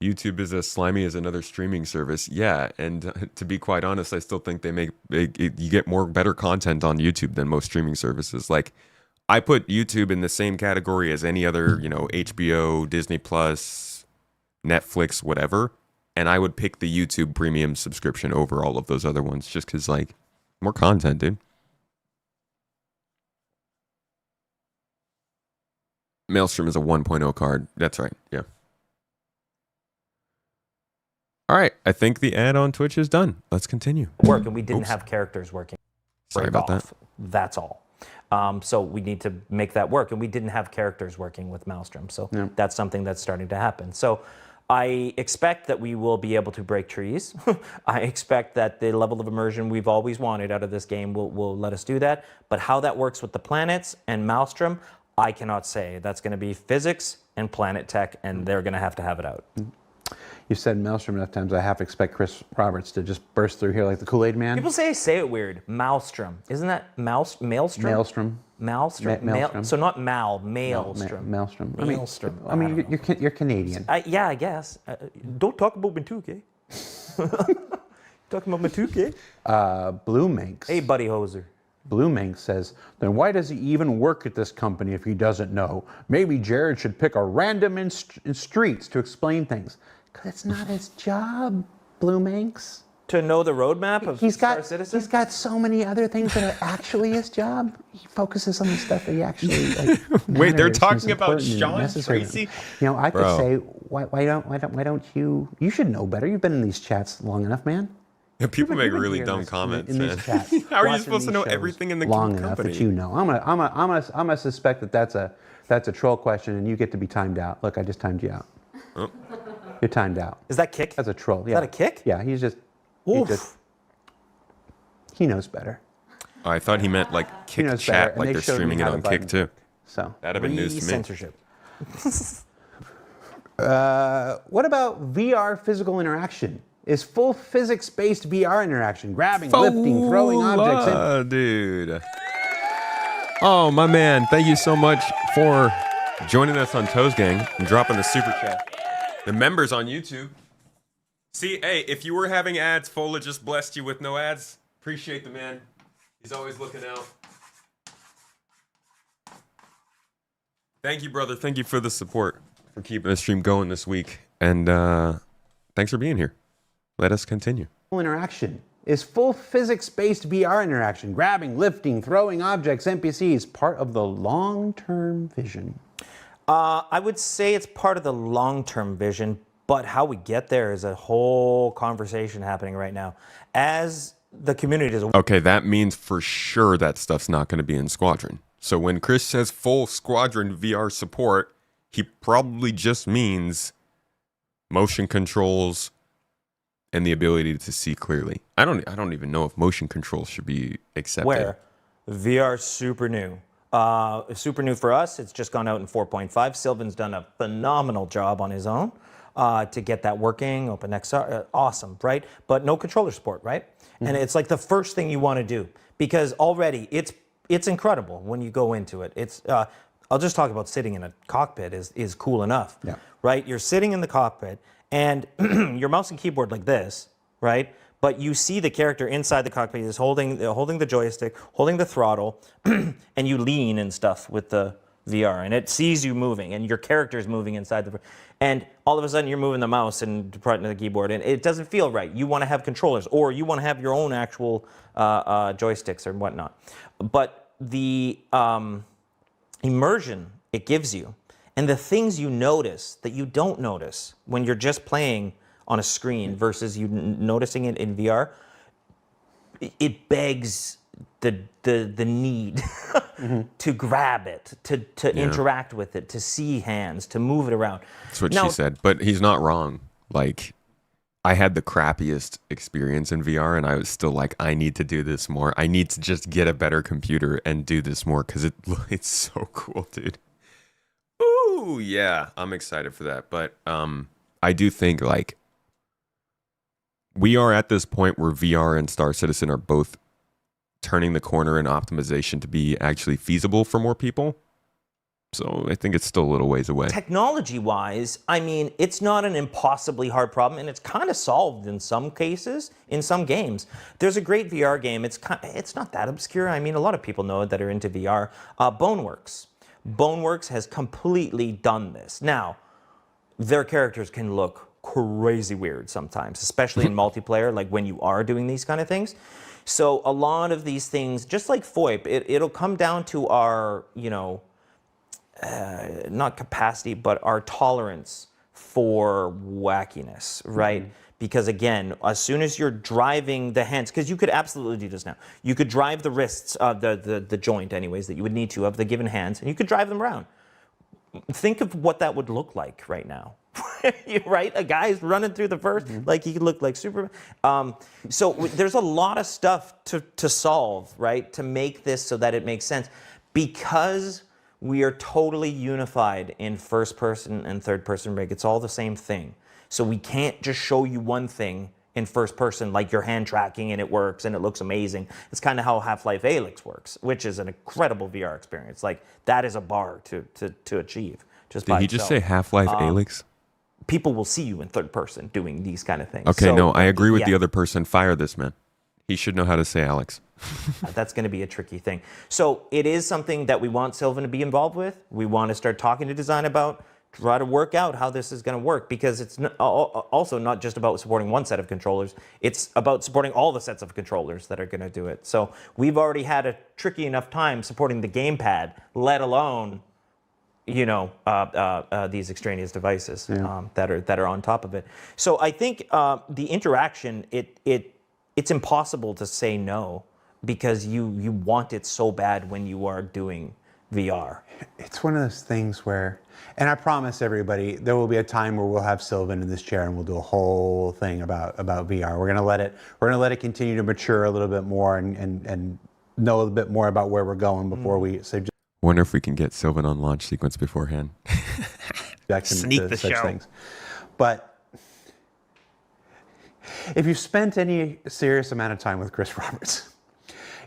YouTube is as slimy as another streaming service. Yeah, and to be quite honest, I still think you get better content on YouTube than most streaming services. Like, I put YouTube in the same category as any other, HBO, Disney Plus, Netflix, whatever, and I would pick the YouTube Premium subscription over all of those other ones just because, like, more content, dude. Maelstrom is a 1.0 card. That's right, yeah. All right, I think the ad on Twitch is done. Let's continue. Work, and we didn't have characters working. Sorry about that. That's all. So we need to make that work, and we didn't have characters working with Maelstrom. So that's something that's starting to happen. So I expect that we will be able to break trees. I expect that the level of immersion we've always wanted out of this game will let us do that. But how that works with the planets and Maelstrom, I cannot say. That's going to be physics and planet tech, and they're going to have it out. You said Maelstrom enough times, I have to expect Chris Roberts to just burst through here like the Kool-Aid man. People say it weird. Maelstrom. Isn't that Maelstrom? Maelstrom. Maelstrom. So not Maelstrom. Maelstrom. Maelstrom. I mean you're Canadian. Yeah, I guess. Don't talk about Matuke. Talking about Matuke? Blue Minx. Hey, Buddy Hoser. Blue Minx says, then why does he even work at this company if he doesn't know? Maybe Jared should pick a random in streets to explain things. Because it's not his job, Blue Minx. To know the roadmap of Star Citizen? He's got so many other things that are actually his job. He focuses on the stuff that he actually like. Wait, they're talking about Sean Tracy? I could say, why don't you? You should know better. You've been in these chats long enough, man. Yeah, people make really dumb comments, man. How are you supposed to know everything in the long company? Enough that you know. I'm gonna suspect that that's a troll question, and you get to be timed out. Look, I just timed you out. Oh. You're timed out. Is that kick? That's a troll. Yeah. Is that a kick? Yeah, he knows better. Oh, I thought he meant like kick chat, like they're streaming it on Kick too. So that'd have been news to me. Censorship. What about VR physical interaction? Is full physics-based VR interaction, grabbing, lifting, throwing objects in? Dude. Oh, my man. Thank you so much for joining us on Toes Gang and dropping the super chat. The members on YouTube. See, hey, if you were having ads, Fola just blessed you with no ads. Appreciate the man. He's always looking out. Thank you, brother. Thank you for the support, for keeping the stream going this week. And thanks for being here. Let us continue. Interaction. Is full physics-based VR interaction, grabbing, lifting, throwing objects, NPCs, part of the long-term vision? I would say it's part of the long-term vision, but how we get there is a whole conversation happening right now. As the community does. Okay, that means for sure that stuff's not going to be in Squadron. So when Chris says full Squadron VR support, he probably just means motion controls and the ability to see clearly. I don't even know if motion controls should be accepted. Where? VR super new. Super new for us. It's just gone out in 4.5. Sylvan's done a phenomenal job on his own to get that working. OpenXR, awesome, right? But no controller support, right? Mm-hmm. And it's like the first thing you want to do because already it's incredible when you go into it. It's I'll just talk about sitting in a cockpit is cool enough, yeah. Right? You're sitting in the cockpit and your mouse and keyboard like this, right? But you see the character inside the cockpit is holding the joystick, holding the throttle, and you lean and stuff with the VR, and it sees you moving, and your character is moving inside and all of a sudden you're moving the mouse and departing the keyboard, and it doesn't feel right. You want to have controllers, or you want to have your own actual joysticks or whatnot. But the immersion it gives you, and the things you notice that you don't notice when you're just playing on a screen versus you noticing it in VR, it begs the need to grab it, to interact with it, to see hands, to move it around. That's what she said, but he's not wrong. Like, I had the crappiest experience in VR, and I was still like, I need to do this more. I need to just get a better computer and do this more because it's so cool, dude. Ooh, yeah, I'm excited for that. But I do think, like, we are at this point where VR and Star Citizen are both turning the corner in optimization to be actually feasible for more people. So I think it's still a little ways away. Technology-wise, I mean, it's not an impossibly hard problem, and it's kind of solved in some cases, in some games. There's a great VR game. It's not that obscure. I mean, a lot of people know it that are into VR. Boneworks. Boneworks has completely done this. Now, their characters can look crazy weird sometimes, especially in multiplayer, like when you are doing these kind of things. So a lot of these things, just like FOIP, it'll come down to our, not capacity, but our tolerance for wackiness, right? Mm-hmm. Because again, as soon as you're driving the hands, because you could absolutely do this now. You could drive the wrists, the joint anyways, that you would need to of the given hands, and you could drive them around. Think of what that would look like right now. Right? A guy's running through the first, like he could look like Superman. So there's a lot of stuff to solve, right? To make this so that it makes sense. Because we are totally unified in first person and third person rig. It's all the same thing. So we can't just show you one thing in first person, like your hand tracking and it works and it looks amazing. It's kind of how Half-Life Alyx works, which is an incredible VR experience. Like that is a bar to achieve. Just Did he just say Half-Life Alyx? People will see you in third person doing these kind of things. Okay, so, no, I agree with the other person. Fire this man. He should know how to say Alex. That's going to be a tricky thing. So it is something that we want Sylvan to be involved with. We want to start talking to design about, try to work out how this is going to work, because it's also not just about supporting one set of controllers. It's about supporting all the sets of controllers that are going to do it. So we've already had a tricky enough time supporting the gamepad, let alone these extraneous devices that are on top of it. So I think the interaction, it's impossible to say no, because you want it so bad when you are doing VR. It's one of those things where, and I promise everybody, there will be a time where we'll have Sylvan in this chair and we'll do a whole thing about VR. We're gonna let it continue to mature a little bit more and know a little bit more about where we're going before we say. Wonder if we can get Sylvan on launch sequence beforehand. Sneak the show. Things. But if you spent any serious amount of time with Chris Roberts,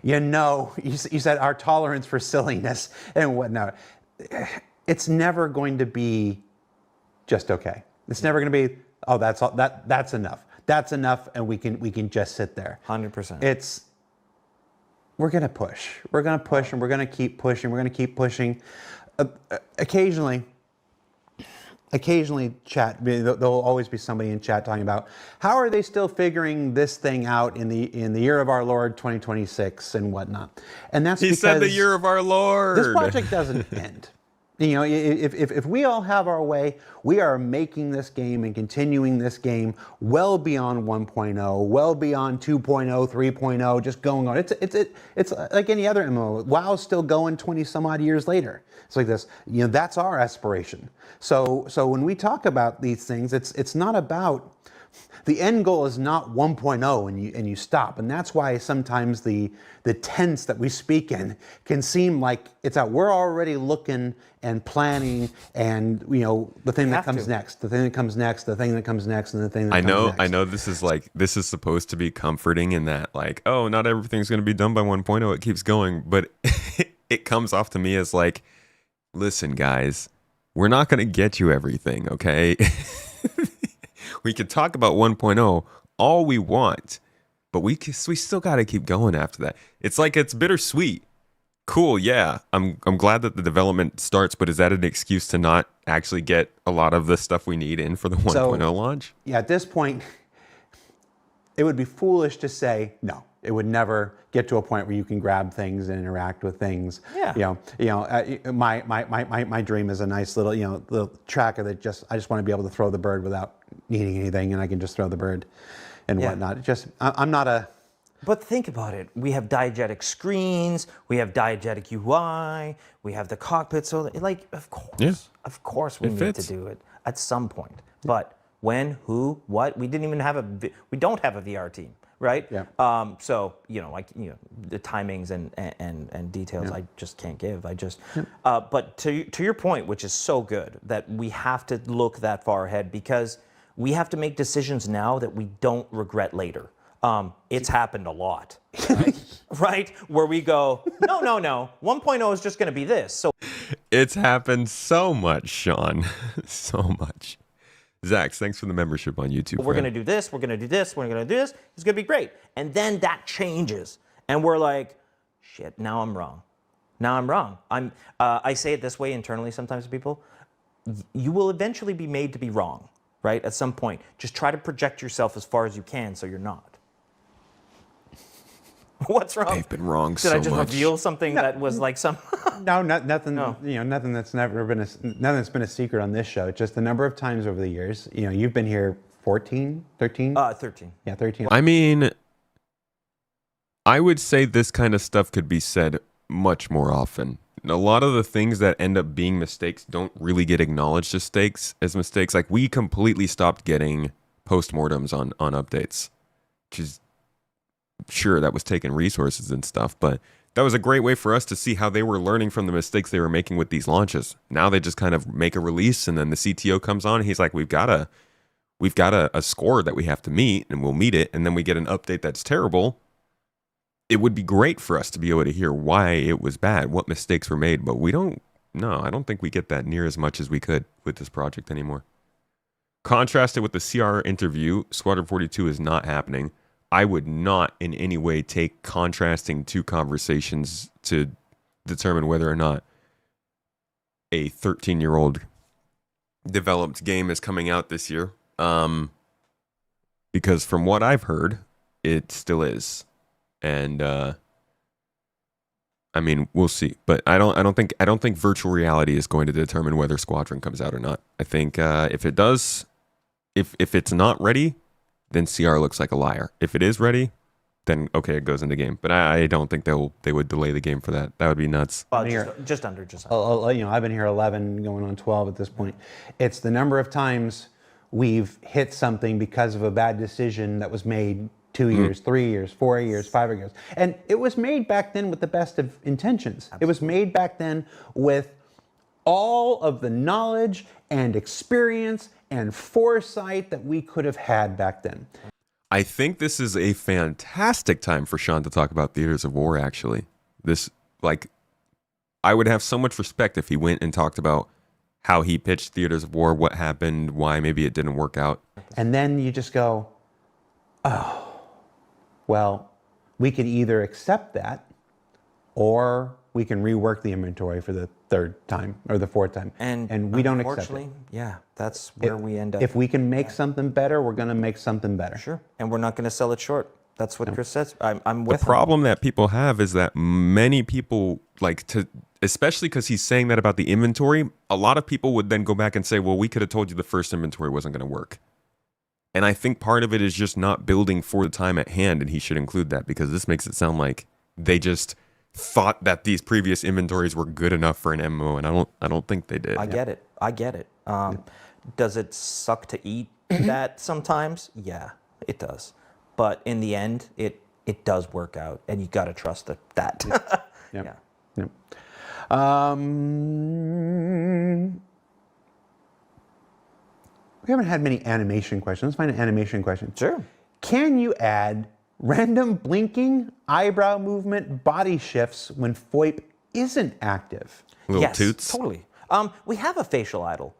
you know, you said our tolerance for silliness and whatnot. It's never going to be just okay. It's never going to be, oh, that's all, that's enough. That's enough, and we can just sit there. 100%. We're going to push. We're going to push, and we're going to keep pushing. We're going to keep pushing. Occasionally, chat. There'll always be somebody in chat talking about how are they still figuring this thing out in the year of our Lord 2026 and whatnot. And that's because he said the year of our Lord. This project doesn't end. You know, if we all have our way, we are making this game and continuing this game well beyond 1.0, well beyond 2.0, 3.0, just going on. It's like any other MMO. WoW's still going 20 some odd years later. It's like this. You know, that's our aspiration. So when we talk about these things, it's not about. The end goal is not 1.0 and you stop. And that's why sometimes the tense that we speak in can seem like it's out. We're already looking and planning and, you know, the thing that comes next, the thing that comes next, the thing that comes next, and the thing that comes next. I know this is supposed to be comforting in that, like, oh, not everything's going to be done by 1.0. It keeps going. But it comes off to me as like, listen, guys, we're not going to get you everything, okay? We could talk about 1.0 all we want, but we still got to keep going after that. It's like it's bittersweet. Cool, yeah. I'm glad that the development starts, but is that an excuse to not actually get a lot of the stuff we need in for the 1.0 launch? Yeah, at this point, it would be foolish to say no. It would never get to a point where you can grab things and interact with things. Yeah. My dream is a nice little, little tracker that I just want to be able to throw the bird without needing anything, and I can just throw the bird and whatnot. I'm not a. But think about it. We have diegetic screens. We have diegetic UI. We have the cockpit. So, of course, we need to do it at some point. But when, who, what? We didn't even have we don't have a VR team. Right. Yeah. So the timings and details I just can't give. But to your point, which is so good, that we have to look that far ahead because we have to make decisions now that we don't regret later. It's happened a lot, right? Where we go, no, 1.0 is just going to be this. So it's happened so much, Sean, so much. Zax, thanks for the membership on YouTube. We're going to do this, we're going to do this, we're going to do this. It's going to be great. And then that changes. And we're like, shit, now I'm wrong. I say it this way internally sometimes to people. You will eventually be made to be wrong, right? At some point. Just try to project yourself as far as you can so you're not. What's wrong? They've been wrong so much. Did I just reveal something that was like some... nothing. No. Nothing that's nothing that's been a secret on this show. It's just the number of times over the years. You've been here 14, 13? 13. Yeah, 13. I mean, I would say this kind of stuff could be said much more often. A lot of the things that end up being mistakes don't really get acknowledged as mistakes. Like, we completely stopped getting postmortems on updates, which is... Sure, that was taking resources and stuff, but that was a great way for us to see how they were learning from the mistakes they were making with these launches. Now they just kind of make a release, and then the CTO comes on, and he's like, we've got a score that we have to meet, and we'll meet it, and then we get an update that's terrible. It would be great for us to be able to hear why it was bad, what mistakes were made, but I don't think we get that near as much as we could with this project anymore. Contrasted with the CR interview, Squadron 42 is not happening. I would not in any way take contrasting two conversations to determine whether or not a 13-year-old developed game is coming out this year. Because from what I've heard, it still is. And I mean, we'll see. But I don't think virtual reality is going to determine whether Squadron comes out or not. I think if it does, if it's not ready, then CR looks like a liar. If it is ready, then okay, it goes in the game. But I don't think they would delay the game for that. That would be nuts. Just under. I've been here 11, going on 12 at this point. It's the number of times we've hit something because of a bad decision that was made 2 years, 3 years, 4 years, 5 years. And it was made back then with the best of intentions. Absolutely. It was made back then with all of the knowledge and experience and foresight that we could have had back then. I think this is a fantastic time for Sean to talk about Theaters of War, actually. I would have so much respect if he went and talked about how he pitched Theaters of War, what happened, why maybe it didn't work out. And then you just go, oh, well, we could either accept that or we can rework the inventory for the third time or the fourth time. And we don't accept it. Yeah, that's where we end up. If we can make something better, we're going to make something better. Sure. And we're not going to sell it short. That's what Chris says. I'm with The problem that people have is that many people especially because he's saying that about the inventory, a lot of people would then go back and say, well, we could have told you the first inventory wasn't going to work. And I think part of it is just not building for the time at hand, and he should include that because this makes it sound like they just thought that these previous inventories were good enough for an MMO, and I don't think they did. I get it. Does it suck to eat that sometimes? Yeah, it does. But in the end, it does work out, and you got to trust that. Yeah. Yeah. We haven't had many animation questions. Let's find an animation question. Sure. Can you add random blinking, eyebrow movement, body shifts when FOIP isn't active? Little toots? Totally. We have a facial idle.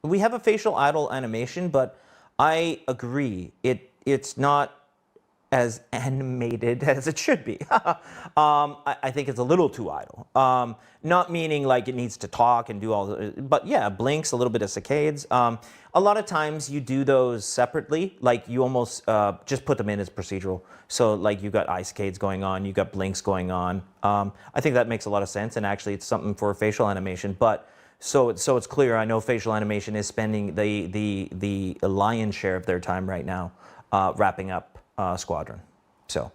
We have a facial idle animation, but I agree. It's not as animated as it should be. I think it's a little too idle. Not meaning like it needs to talk and do all the, but yeah, blinks, a little bit of saccades. A lot of times you do those separately, like you almost just put them in as procedural. So like you got eye saccades going on, you got blinks going on. I think that makes a lot of sense, and actually it's something for facial animation. But so it's clear, I know facial animation is spending the lion's share of their time right now wrapping up Squadron. So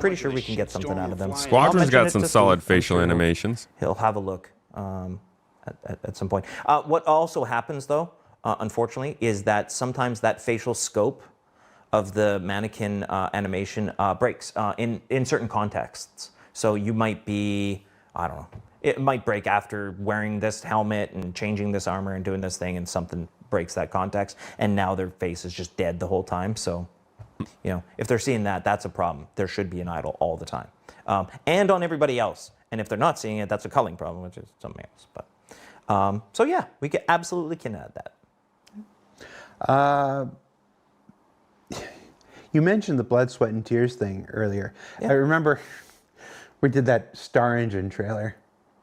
pretty sure we can get something out of them. Squadron's got some solid facial animations. He'll have a look at some point. What also happens though, unfortunately, is that sometimes that facial scope of the mannequin animation breaks in certain contexts. So you might be, I don't know, it might break after wearing this helmet and changing this armor and doing this thing, and something breaks that context, and now their face is just dead the whole time. So, you know, if they're seeing that, that's a problem. There should be an idle all the time, and on everybody else. And if they're not seeing it, that's a culling problem, which is something else. But so yeah, we absolutely can add that. You mentioned the blood, sweat, and tears thing earlier. Yeah. I remember we did that Star Engine trailer.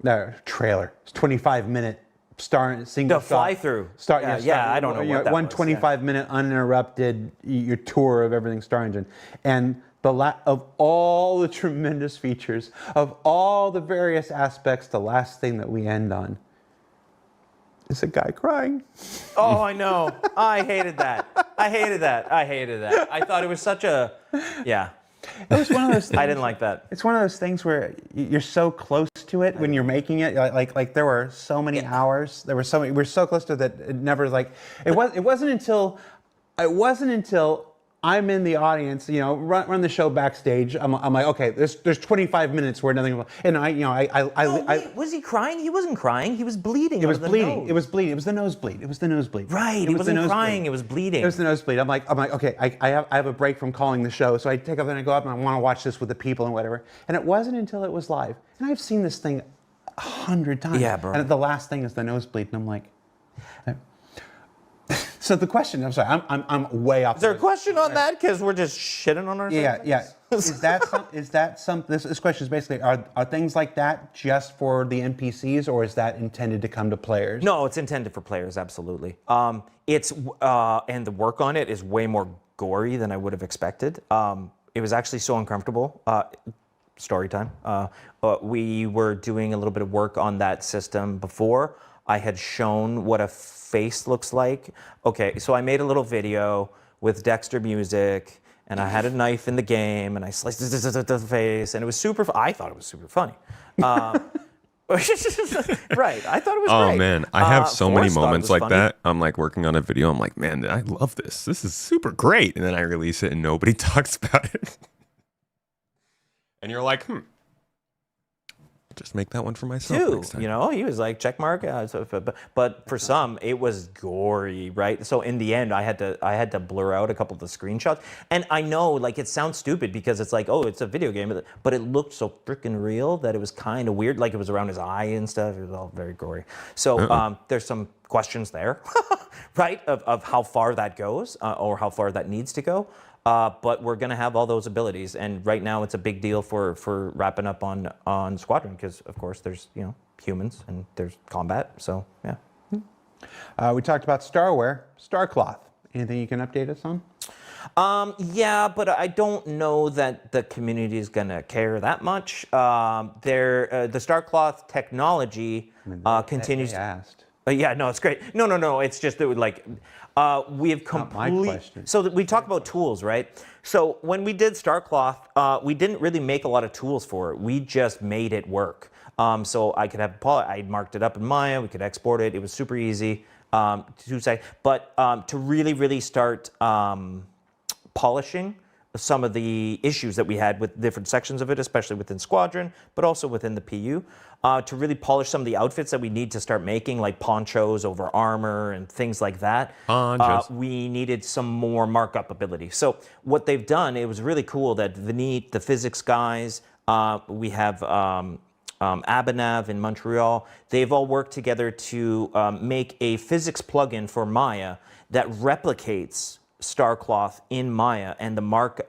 No, trailer. It's 25-minute single the fly through. I don't know what that was. 25-minute uninterrupted your tour of everything Star Engine, and of all the tremendous features, of all the various aspects, the last thing that we end on is a guy crying. Oh, I know. I hated that. I thought it was such a, yeah. It was one of those things. I didn't like that. It's one of those things where you're so close to it when you're making it. Like there were so many hours. There were so many. We're so close to it that it never it wasn't until I'm in the audience, you know, run the show backstage. I'm like, okay, there's 25 minutes where nothing. And was he crying? He wasn't crying. He was bleeding. It was bleeding. It was bleeding. It was the nosebleed. Right. He wasn't crying. It was bleeding. It was the nosebleed. I'm like, okay, I have a break from calling the show, so I take up and I go up and I want to watch this with the people and whatever. And it wasn't until it was live, and I've seen this thing 100 times. Yeah, bro. And the last thing is the nosebleed, and I'm like. So the question, I'm sorry, I'm way off. Is there a question on that? Because we're just shitting on ourselves. Yeah. This question is basically, are things like that just for the NPCs, or is that intended to come to players? No, it's intended for players, absolutely. And the work on it is way more gory than I would have expected. It was actually so uncomfortable. Story time. We were doing a little bit of work on that system before. I had shown what a face looks like. Okay, so I made a little video with Dexter music, and I had a knife in the game, and I sliced the face, and it was I thought it was super funny. Right. I thought it was Oh great. man, I have so many Forrest thought it moments was like funny. that. I'm like working on a video. I'm like, man, I love this. This is super great. And then I release it and nobody talks about it. And you're like, just make that one for myself next time. You know, he was like check mark. But for some, it was gory, right? So in the end, I had to blur out a couple of the screenshots. And I know, like, it sounds stupid because it's like, oh, it's a video game, but it looked so freaking real that it was kind of weird. Like it was around his eye and stuff. It was all very gory. So there's some questions there, right? Of how far that goes or how far that needs to go. But we're going to have all those abilities, and right now it's a big deal for wrapping up on Squadron because, of course, there's humans and there's combat. So yeah. We talked about Starware, Starcloth. Anything you can update us on? Yeah, but I don't know that the community is going to care that much. The Starcloth technology continues. They asked. Yeah, no, it's great. No. It's just that we have completely. So we talk about tools, right? So when we did Starcloth, we didn't really make a lot of tools for it. We just made it work. So I could have I marked it up in Maya. We could export it. It was super easy to say. But to really start polishing some of the issues that we had with different sections of it, especially within Squadron, but also within the PU, to really polish some of the outfits that we need to start making, like ponchos over armor and things like that. We needed some more markup ability. So what they've done, it was really cool that Vineet, the physics guys, we have Abhinav in Montreal, they've all worked together to make a physics plugin for Maya that replicates Starcloth in Maya and the markup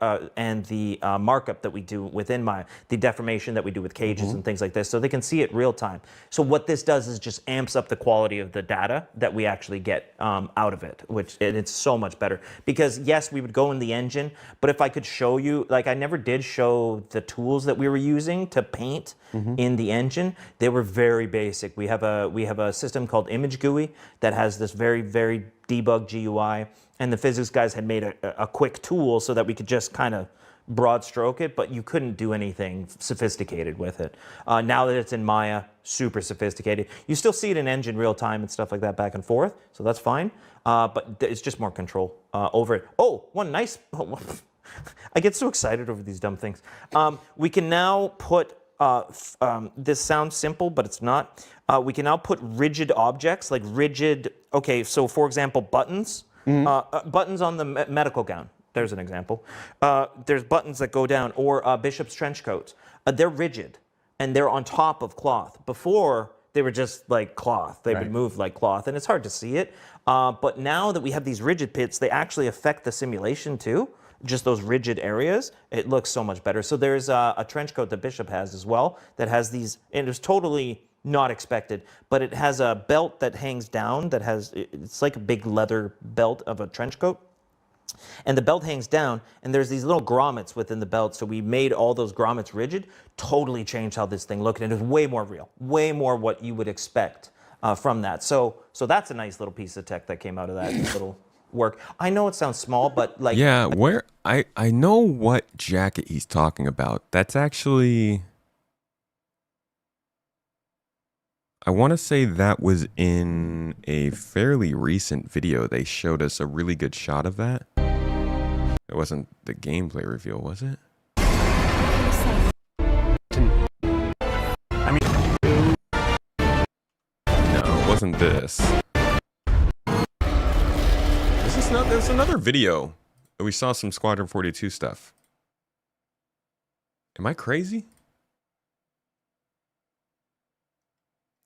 that we do within Maya, the deformation that we do with cages and things like this, so they can see it real time. So what this does is just amps up the quality of the data that we actually get out of it, it's so much better. Because yes, we would go in the engine, but if I could show you, like I never did show the tools that we were using to paint in the engine. They were very basic. We have a system called Image GUI that has this very debug GUI. And the physics guys had made a quick tool so that we could just kind of broad stroke it, but you couldn't do anything sophisticated with it. Now that it's in Maya, super sophisticated. You still see it in engine real time and stuff like that back and forth, so that's fine. But it's just more control over it. Oh, one nice, I get so excited over these dumb things. We can now put, this sounds simple, but it's not. We can now put rigid objects, like rigid, okay, so for example, buttons. Buttons on the medical gown. There's an example. There's buttons that go down, or Bishop's trench coats. They're rigid, and they're on top of cloth. Before, they were just like cloth. They would move like cloth, and it's hard to see it. But now that we have these rigid pits, they actually affect the simulation too. Just those rigid areas, it looks so much better. So there's a trench coat that Bishop has as well that has these, and it's totally not expected, but it has a belt that hangs down that has, it's like a big leather belt of a trench coat. And the belt hangs down, and there's these little grommets within the belt. So we made all those grommets rigid, totally changed how this thing looked, and it was way more real, way more what you would expect from that. So that's a nice little piece of tech that came out of that little work. I know it sounds small, but like... Yeah, I know what jacket he's talking about. That's actually... I want to say that was in a fairly recent video. They showed us a really good shot of that. It wasn't the gameplay reveal, was it? No, it wasn't this. There's another video. We saw some Squadron 42 stuff. Am I crazy?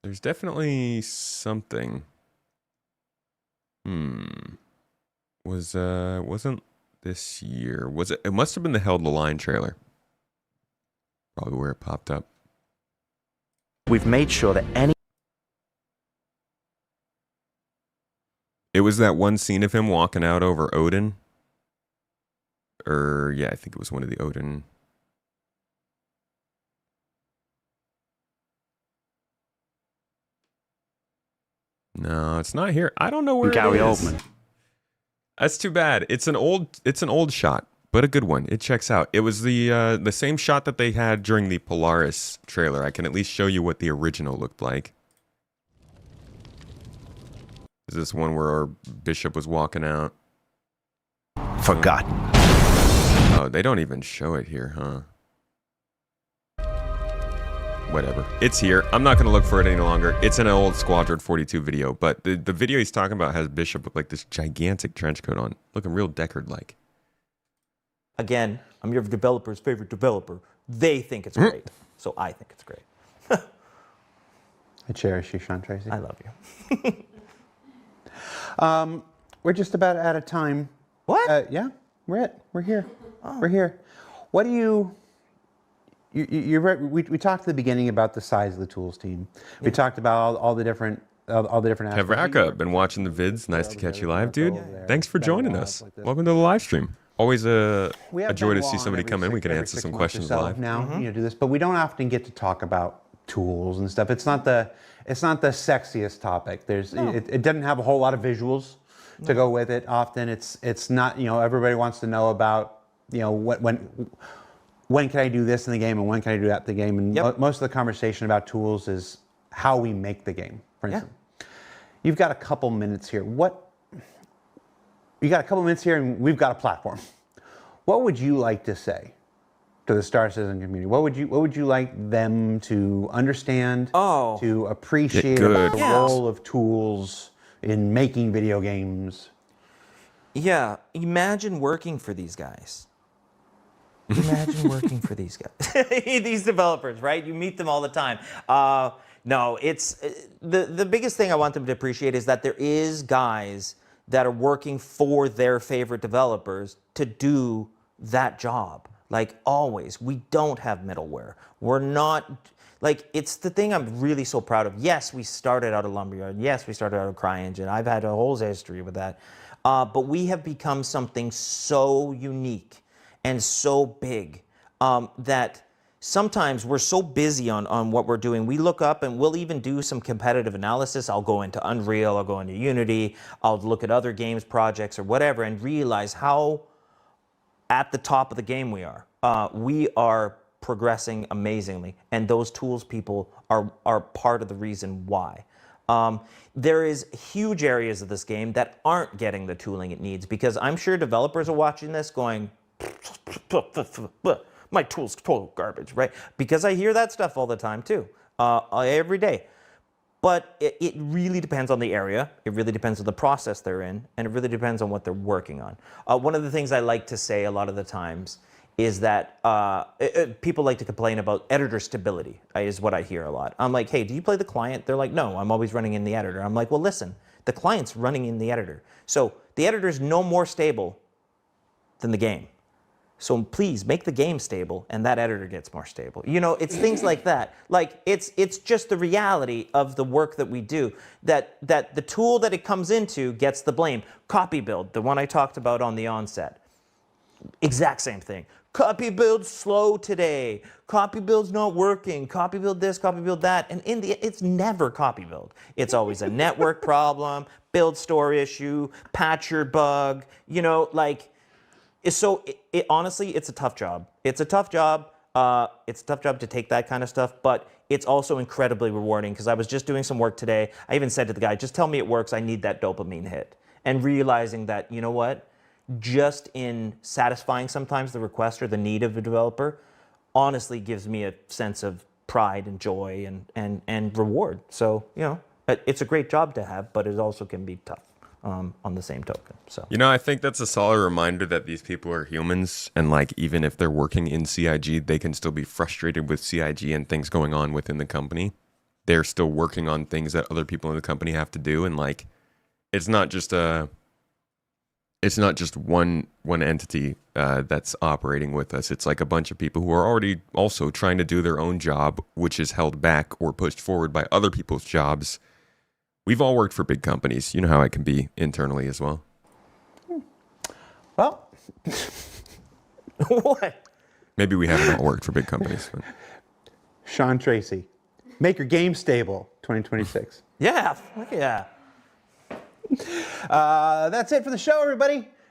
There's definitely something. Wasn't this year? Was it? It must have been the Held the Line trailer. Probably where it popped up. We've made sure that any... It was that one scene of him walking out over Odin. Yeah, I think it was one of the Odin. No, it's not here. I don't know where Gary it is. Oldman. That's too bad. It's an old shot. but a good one. It checks out. It was the same shot that they had during the Polaris trailer. I can at least show you what the original looked like. Is this one where our bishop was walking out? Forgotten. Oh, they don't even show it here, huh? Whatever. It's here. I'm not going to look for it any longer. It's an old Squadron 42 video, but the video he's talking about has Bishop with like this gigantic trench coat on, looking real Deckard-like. Again, I'm your developer's favorite developer. They think it's great, so I think it's great. I cherish you, Sean Tracy. I love you. We're just about out of time. What? Yeah, we're here. Oh. We're here. What do you... We talked at the beginning about the size of the tools team. We talked about all the different aspects. Kavraka, been watching the vids. Nice to catch you live, dude. Thanks for joining us. Welcome to the live stream. Always a joy to see somebody come in. We can answer some questions live. Now, do this, but we don't often get to talk about tools and stuff. It's not the sexiest topic. It doesn't have a whole lot of visuals to go with it. Often, it's not. Everybody wants to know about when can I do this in the game and when can I do that in the game? And most of the conversation about tools is how we make the game, for instance. You've got a couple minutes here. You got a couple minutes here and we've got a platform. What would you like to say to the Star Citizen community? What would you like them to understand, to appreciate about the role of tools in making video games? Yeah, imagine working for these guys. Imagine working for these guys, these developers, right? You meet them all the time. No, it's the biggest thing I want them to appreciate is that there is guys that are working for their favorite developers to do that job. Like always, we don't have middleware. We're not, like, it's the thing I'm really so proud of. Yes, we started out of Lumberyard. Yes, we started out of CryEngine. I've had a whole history with that. But we have become something so unique and so big that sometimes we're so busy on what we're doing. We look up and we'll even do some competitive analysis. I'll go into Unreal, I'll go into Unity, I'll look at other games projects or whatever and realize how at the top of the game we are. We are progressing amazingly, and those tools people are part of the reason why. There is huge areas of this game that aren't getting the tooling it needs, because I'm sure developers are watching this going, my tool's total garbage, right? Because I hear that stuff all the time too, every day. But it really depends on the area, it really depends on the process they're in, and it really depends on what they're working on. One of the things I like to say a lot of the times is that people like to complain about editor stability, is what I hear a lot. I'm like, hey, do you play the client? They're like, no, I'm always running in the editor. I'm like, well, listen, the client's running in the editor. So the editor's no more stable than the game. So please make the game stable and that editor gets more stable. You know, it's things like that. Like it's just the reality of the work that we do, that the tool that it comes into gets the blame. Copy build, the one I talked about on the onset. Exact same thing. Copy build's slow today. Copy build's not working. Copy build this, copy build that. And in the it's never copy build. It's always a network problem, build store issue, patcher bug, you know, like. So honestly, it's a tough job. It's a tough job. It's a tough job to take that kind of stuff, but it's also incredibly rewarding, because I was just doing some work today. I even said to the guy, just tell me it works. I need that dopamine hit. And realizing that, you know what, just in satisfying sometimes the request or the need of a developer, honestly gives me a sense of pride and joy and reward. So, you know, it's a great job to have, but it also can be tough. On the same token. So, you know, I think that's a solid reminder that these people are humans, and like even if they're working in CIG, they can still be frustrated with CIG and things going on within the company. They're still working on things that other people in the company have to do, and like it's not just one entity that's operating with us. It's like a bunch of people who are already also trying to do their own job, which is held back or pushed forward by other people's jobs. We've all worked for big companies. You know how it can be internally as well. Well, what? Maybe we haven't all worked for big companies. But. Sean Tracy, make your game stable, 2026. Yeah, yeah. That's it for the show, everybody.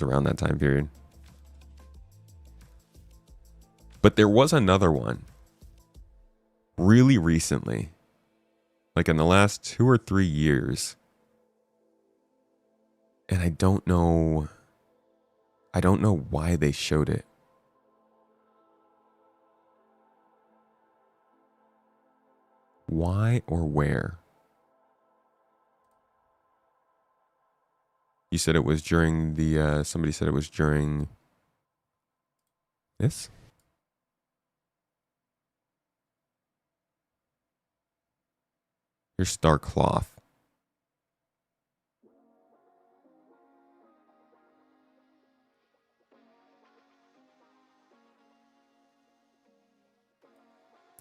was around that time period. But there was another one really recently, like in the last 2 or 3 years. And I don't know why they showed it. Why or where? You said it was during the, somebody said it was during this? Here's Star Cloth.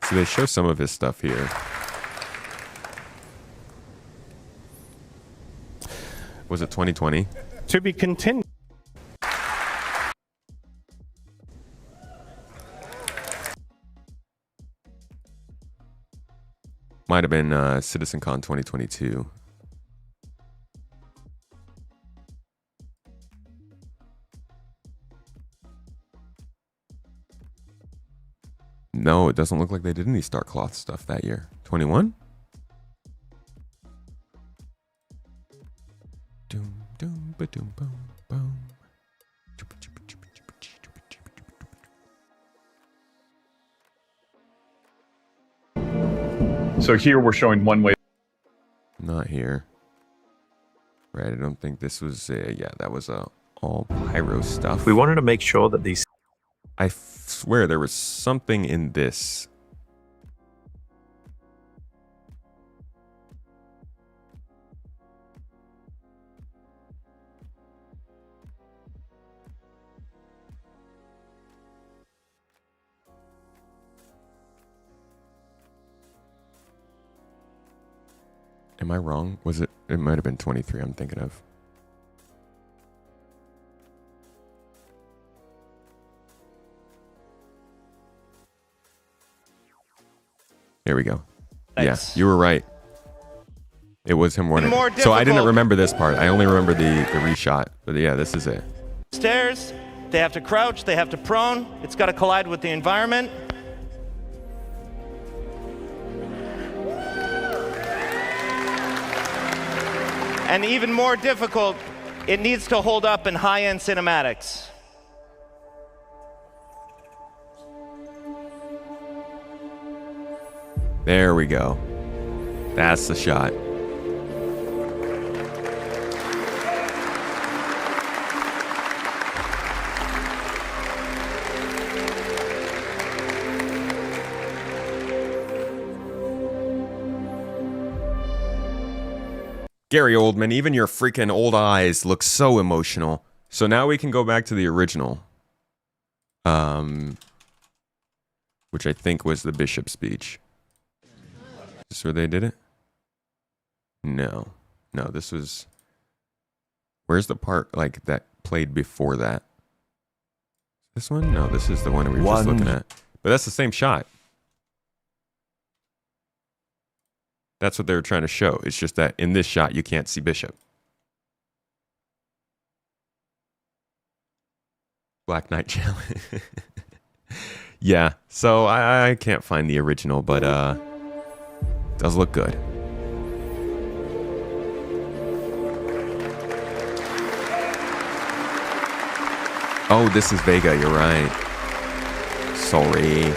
So they show some of his stuff here. Was it 2020? To be continued. Might have been CitizenCon 2022. No, it doesn't look like they did any Star Cloth stuff that year. 21? Doom, doom, ba-doom, boom, boom. So here we're showing one way. Not here. Right, I don't think this was, yeah, that was all pyro stuff. We wanted to make sure that these... I swear there was something in this. Am I wrong? Was it? It might have been 23 I'm thinking of. Here we go. Thanks. Yeah, you were right. It was him running. So I didn't remember this part. I only remember the reshot. But yeah, this is it. Stairs, they have to crouch, they have to prone. It's got to collide with the environment. And even more difficult, it needs to hold up in high-end cinematics. There we go. That's the shot. Gary Oldman, even your freaking old eyes look so emotional. So now we can go back to the original. Which I think was the Bishop speech. Is this where they did it? No. No, this was... Where's the part like that played before that? This one? No, this is the one we were just looking at. But that's the same shot. That's what they were trying to show. It's just that in this shot, you can't see Bishop. Black Knight Challenge. Yeah, so I can't find the original, but does look good. Oh, this is Vega, you're right. Sorry.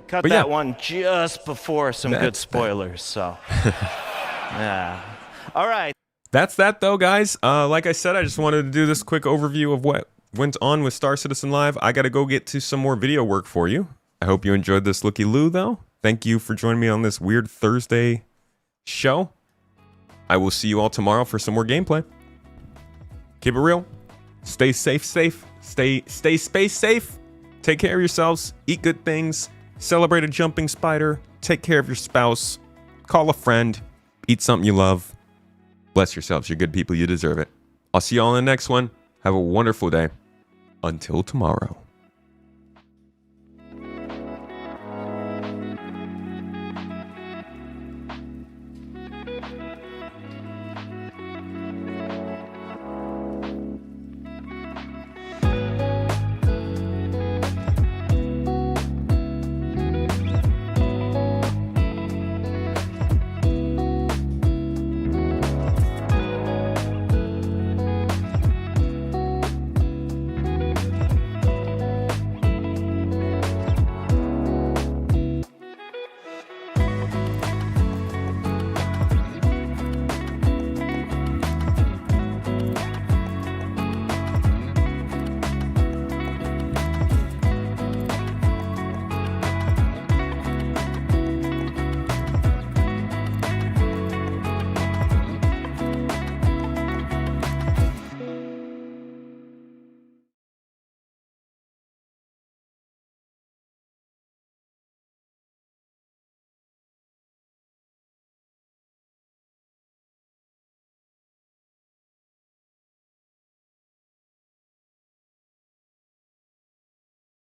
Cut that one just before some good spoilers, so yeah. All right. That's that though, guys. Like I said, I just wanted to do this quick overview of what went on with Star Citizen Live. I got to go get to some more video work for you. I hope you enjoyed this looky loo though. Thank you for joining me on this weird Thursday show. I will see you all tomorrow for some more gameplay. Keep it real. Stay safe. Stay space safe. Take care of yourselves. Eat good things. Celebrate a jumping spider. Take care of your spouse. Call a friend. Eat something you love. Bless yourselves. You're good people. You deserve it. I'll see you all in the next one. Have a wonderful day. Until tomorrow.